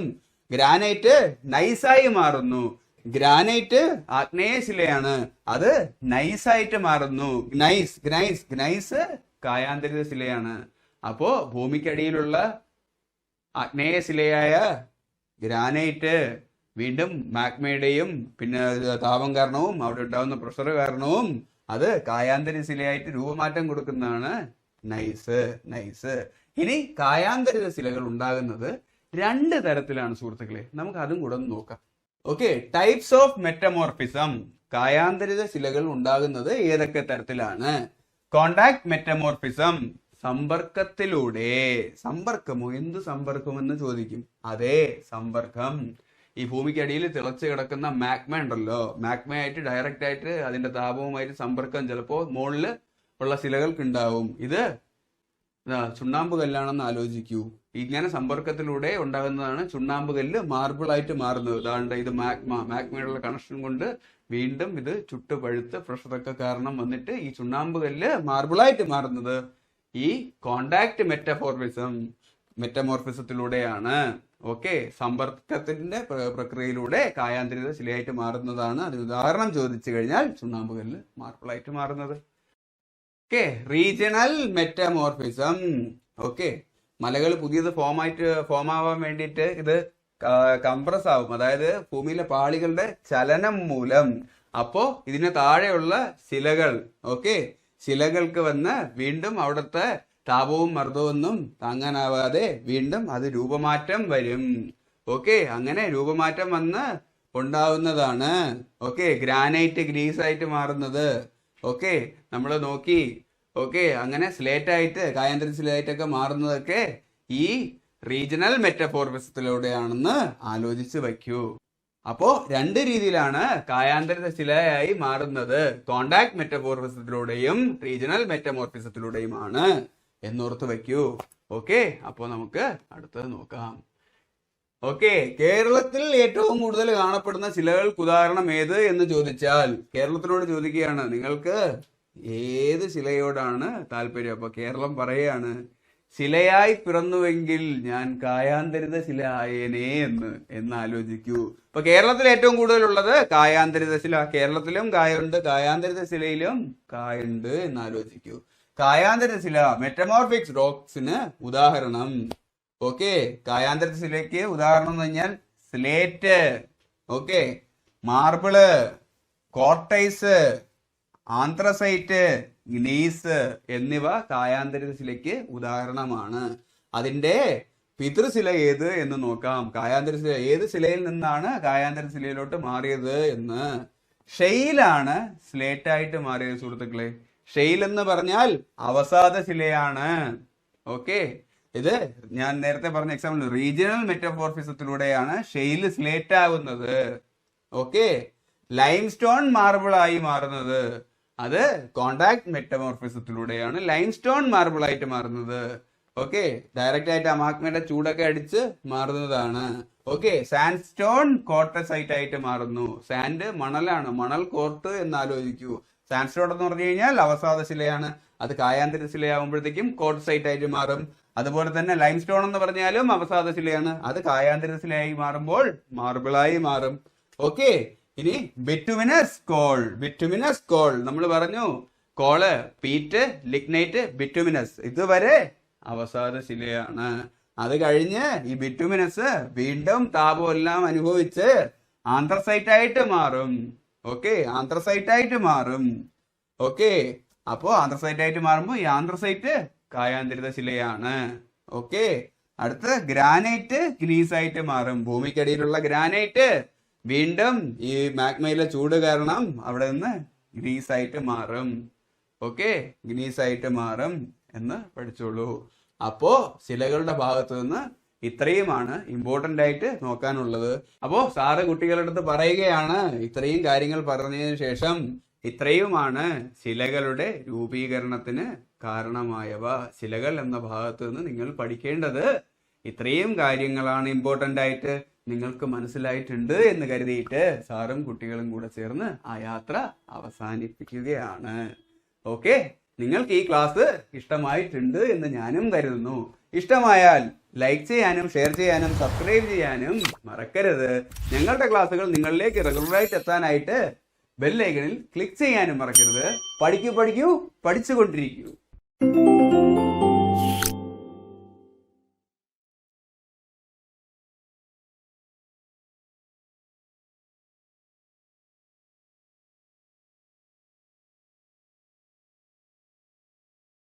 [SPEAKER 1] ഗ്രാനൈറ്റ് നൈസായി മാറുന്നു. ഗ്രാനൈറ്റ് ആഗ്നേയ ശിലയാണ്, അത് നൈസായിട്ട് മാറുന്നു. ഗ്നൈസ് കായാന്തരിത ശിലയാണ്. അപ്പോ ഭൂമിക്കടിയിലുള്ള ആഗ്നേയ ശിലയായ ഗ്രാനൈറ്റ് വീണ്ടും മാഗ്മയുടെയും പിന്നെ താപം കാരണവും അവിടെ ഉണ്ടാകുന്ന പ്രഷർ കാരണവും അത് കായാന്തരിത ശിലയായിട്ട് രൂപമാറ്റം കൊടുക്കുന്നതാണ് നൈസ്. ഇനി കായാന്തരിത ശിലകൾ ഉണ്ടാകുന്നത് 2 തരത്തിലാണ് സുഹൃത്തുക്കളെ. നമുക്ക് അതും കൂടെ ഒന്ന് നോക്കാം. Okay, types of metamorphism. കായാന്തരിത ശിലകൾ ഉണ്ടാകുന്നത് ഏതൊക്കെ തരത്തിലാണ്? കോണ്ടാക്ട് മെറ്റമോർഫിസം, സമ്പർക്കത്തിലൂടെ. സമ്പർക്കമോ? എന്ത് സമ്പർക്കം എന്ന് ചോദിക്കും. അതെ, സമ്പർക്കം. ഈ ഭൂമിക്കടിയിൽ തിളച്ചു കിടക്കുന്ന മാഗ്മ ഉണ്ടല്ലോ, മാഗ്മയായിട്ട് ഡയറക്റ്റ് ആയിട്ട് അതിന്റെ താപവുമായിട്ട് സമ്പർക്കം ചിലപ്പോ മുകളിൽ ഉള്ള ശിലകൾക്ക് ഉണ്ടാവും. ഇത് ചുണ്ണാമ്പ് കല്ലാണെന്ന് ആലോചിക്കൂ. ഇങ്ങനെ സമ്പർക്കത്തിലൂടെ ഉണ്ടാകുന്നതാണ് ചുണ്ണാമ്പ് കല്ല് മാർബിളായിട്ട് മാറുന്നത്. അതാണ്ട് ഇത് മാഗ്മയുള്ള കണക്ഷൻ കൊണ്ട് വീണ്ടും ഇത് ചുട്ട് പഴുത്ത് പ്രഷറൊക്കെ കാരണം വന്നിട്ട് ഈ ചുണ്ണാമ്പ് കല്ല് മാർബിളായിട്ട് മാറുന്നത് ഈ കോണ്ടാക്ട് മെറ്റമോർഫിസത്തിലൂടെയാണ്. ഓക്കെ, സമ്പർക്കത്തിന്റെ പ്രക്രിയയിലൂടെ കായാന്തരിത ശിലയായിട്ട് മാറുന്നതാണ്. അതിന് ഉദാഹരണം ചോദിച്ചു കഴിഞ്ഞാൽ ചുണ്ണാമ്പ് കല്ല് മാർബിളായിട്ട് മാറുന്നത്. Okay, regional metamorphism. ഓക്കെ, മലകൾ പുതിയത് ഫോം ആവാൻ വേണ്ടിയിട്ട് ഇത് കംപ്രസ് ആവും, അതായത് ഭൂമിയിലെ പാളികളുടെ ചലനം മൂലം. അപ്പോ ഇതിന് താഴെയുള്ള ശിലകൾക്ക് വന്ന് വീണ്ടും അവിടുത്തെ താപവും മർദ്ദവും താങ്ങാനാവാതെ വീണ്ടും അത് രൂപമാറ്റം വരും. ഓക്കെ, അങ്ങനെ രൂപമാറ്റം വന്ന് ഉണ്ടാവുന്നതാണ് ഗ്രാനൈറ്റ് ഗ്രീസായിട്ട് മാറുന്നത്. ഓക്കെ, നമ്മൾ നോക്കി. ഓക്കെ, അങ്ങനെ സ്ലേറ്റായിട്ട് കായാന്തരിത ശിലയായിട്ടൊക്കെ മാറുന്നതൊക്കെ ഈ റീജിയണൽ മെറ്റമോർഫിസത്തിലൂടെയാണെന്ന് ആലോചിച്ച് വയ്ക്കൂ. അപ്പോ 2 രീതിയിലാണ് കായാന്തരിത ശിലയായി മാറുന്നത്. കോണ്ടാക്ട് മെറ്റമോർഫിസത്തിലൂടെയും റീജിയണൽ മെറ്റമോർഫിസത്തിലൂടെയുമാണ് എന്നോർത്ത് വയ്ക്കൂ. ഓക്കെ, അപ്പോ നമുക്ക് അടുത്തത് നോക്കാം. ഓക്കെ, കേരളത്തിൽ ഏറ്റവും കൂടുതൽ കാണപ്പെടുന്ന ശിലകൾക്ക് ഉദാഹരണം ഏത് എന്ന് ചോദിച്ചാൽ കേരളത്തിനോട് ചോദിക്കുകയാണ്, നിങ്ങൾക്ക് ഏത് ശിലയോടാണ് താല്പര്യം? അപ്പൊ കേരളം പറയാണ്, ശിലയായി പിറന്നുവെങ്കിൽ ഞാൻ കായാന്തരിത ശില ആയേനേ എന്ന് ആലോചിക്കൂ. അപ്പൊ കേരളത്തിൽ ഏറ്റവും കൂടുതലുള്ളത് കായാന്തരിത ശില. കേരളത്തിലും കായുണ്ട്, കായാന്തരിത ശിലയിലും കായുണ്ട് എന്ന് ആലോചിക്കൂ. കായാന്തരിത ശില മെറ്റമോർഫിക് റോക്സിന് ഉദാഹരണം. ഓക്കെ, കായാന്തരിത ശിലയ്ക്ക് ഉദാഹരണം എന്ന് പറഞ്ഞാൽ സ്ലേറ്റ്, മാർബിള്, കോർട്ടൈസ്, ആന്ത്രസൈറ്റ്, ഗ്നീസ് എന്നിവ കായാന്തരിത ശിലയ്ക്ക് ഉദാഹരണമാണ്. അതിന്റെ പിതൃശില ഏത് എന്ന് നോക്കാം. കായാന്തരിത ശില ഏത് ശിലയിൽ നിന്നാണ് കായാന്തരിത ശിലയിലോട്ട് മാറിയത് എന്ന്. ഷെയിലാണ് സ്ലേറ്റ് ആയിട്ട് മാറിയത് സുഹൃത്തുക്കളെ. ഷെയിൽ എന്ന് പറഞ്ഞാൽ അവസാദ ശിലയാണ്. ഓക്കെ, ഇത് ഞാൻ നേരത്തെ പറഞ്ഞ എക്സാമ്പിൾ റീജിയണൽ മെറ്റമോർഫിസത്തിലൂടെയാണ് ഷെയിൽ സ്ലേറ്റ് ആവുന്നത്. ഓക്കെ, ലൈംസ്റ്റോൺ മാർബിൾ ആയി മാറുന്നത്? അത് കോണ്ടാക്ട് മെറ്റമോർഫിസത്തിലൂടെയാണ് ലൈംസ്റ്റോൺ മാർബിൾ ആയിട്ട് മാറുന്നത്. ഓക്കെ, ഡയറക്റ്റ് ആയിട്ട് അമാഗ്മയുടെ ചൂടൊക്കെ അടിച്ച് മാറുന്നതാണ്. ഓക്കെ, സാൻഡ് സ്റ്റോൺ കോർട്ടസൈറ്റ് ആയിട്ട് മാറുന്നു. സാൻഡ് മണലാണ്, മണൽ കോർട്ട് എന്നാലോചിക്കൂ. സാൻഡ് സ്റ്റോൺ എന്ന് പറഞ്ഞു കഴിഞ്ഞാൽ അവസാദ ശിലയാണ്. അത് കായാന്തര ശിലയാകുമ്പോഴത്തേക്കും കോർട്ടസൈറ്റ് ആയിട്ട് മാറും. അതുപോലെ തന്നെ ലൈം സ്റ്റോൺ എന്ന് പറഞ്ഞാലും അവസാദ ശിലയാണ്. അത് കായാന്തര ശിലയായി മാറുമ്പോൾ മാർബിളായി മാറും. ഓക്കെ, ഇനി ബിറ്റുമിനസ് കോൾ. ബിറ്റുമിനസ് കോൾ നമ്മൾ പറഞ്ഞു, കോള്, പീറ്റ്, ലിഗ്നൈറ്റ്, ബിറ്റുമിനസ് ഇതുവരെ അവസാദ ശിലയാണ്. അത് കഴിഞ്ഞ് ഈ ബിറ്റുമിനസ് വീണ്ടും താപം എല്ലാം അനുഭവിച്ച് ആന്ത്രസൈറ്റ് ആയിട്ട് മാറും. ഓക്കെ, ആന്ത്രസൈറ്റ് ആയിട്ട് മാറും. ഓക്കെ, അപ്പോ ആന്ത്രസൈറ്റ് ആയിട്ട് മാറുമ്പോൾ ഈ ആന്ത്രസൈറ്റ് കായാന്തരിത ശിലയാണ്. ഓക്കെ, അടുത്ത ഗ്രാനൈറ്റ് ഗ്നീസ് ആയിട്ട് മാറും. ഭൂമിക്കടിയിലുള്ള ഗ്രാനൈറ്റ് വീണ്ടും ഈ മാഗ്മയിലെ ചൂട് കാരണം അവിടെ നിന്ന് ഗ്നീസ് ആയിട്ട് മാറും. ഓക്കെ, ഗ്നീസ് ആയിട്ട് മാറും എന്ന് പഠിച്ചോളൂ. അപ്പോ ശിലകളുടെ ഭാഗത്ത് നിന്ന് ഇത്രയുമാണ് ഇമ്പോർട്ടന്റ് ആയിട്ട് നോക്കാനുള്ളത്. അപ്പോ സാറ് കുട്ടികളുടെ അടുത്ത് പറയുകയാണ്, ഇത്രയും കാര്യങ്ങൾ പറഞ്ഞതിന് ശേഷം ഇത്രയുമാണ് ശിലകളുടെ രൂപീകരണത്തിന് കാരണമായവ. ശിലകൾ എന്ന ഭാഗത്ത് നിന്ന് നിങ്ങൾ പഠിക്കേണ്ടത് ഇത്രയും കാര്യങ്ങളാണ് ഇമ്പോർട്ടന്റ് ആയിട്ട്. നിങ്ങൾക്ക് മനസ്സിലായിട്ടുണ്ട് എന്ന് കരുതിയിട്ട് സാറും കുട്ടികളും കൂടെ ചേർന്ന് ആ യാത്ര അവസാനിപ്പിക്കുകയാണ്. ഓക്കെ, നിങ്ങൾക്ക് ഈ ക്ലാസ് ഇഷ്ടമായിട്ടുണ്ട് എന്ന് ഞാനും കരുതുന്നു. ഇഷ്ടമായാൽ ലൈക്ക് ചെയ്യാനും ഷെയർ ചെയ്യാനും സബ്സ്ക്രൈബ് ചെയ്യാനും മറക്കരുത്. ഞങ്ങളുടെ ക്ലാസ്സുകൾ നിങ്ങളിലേക്ക് റെഗുലറായിട്ട് എത്താനായിട്ട് ബെൽ ഐക്കണിൽ ക്ലിക്ക് ചെയ്യാനും മറക്കരുത്. പഠിക്കൂ പഠിക്കൂ, പഠിച്ചുകൊണ്ടിരിക്കൂ.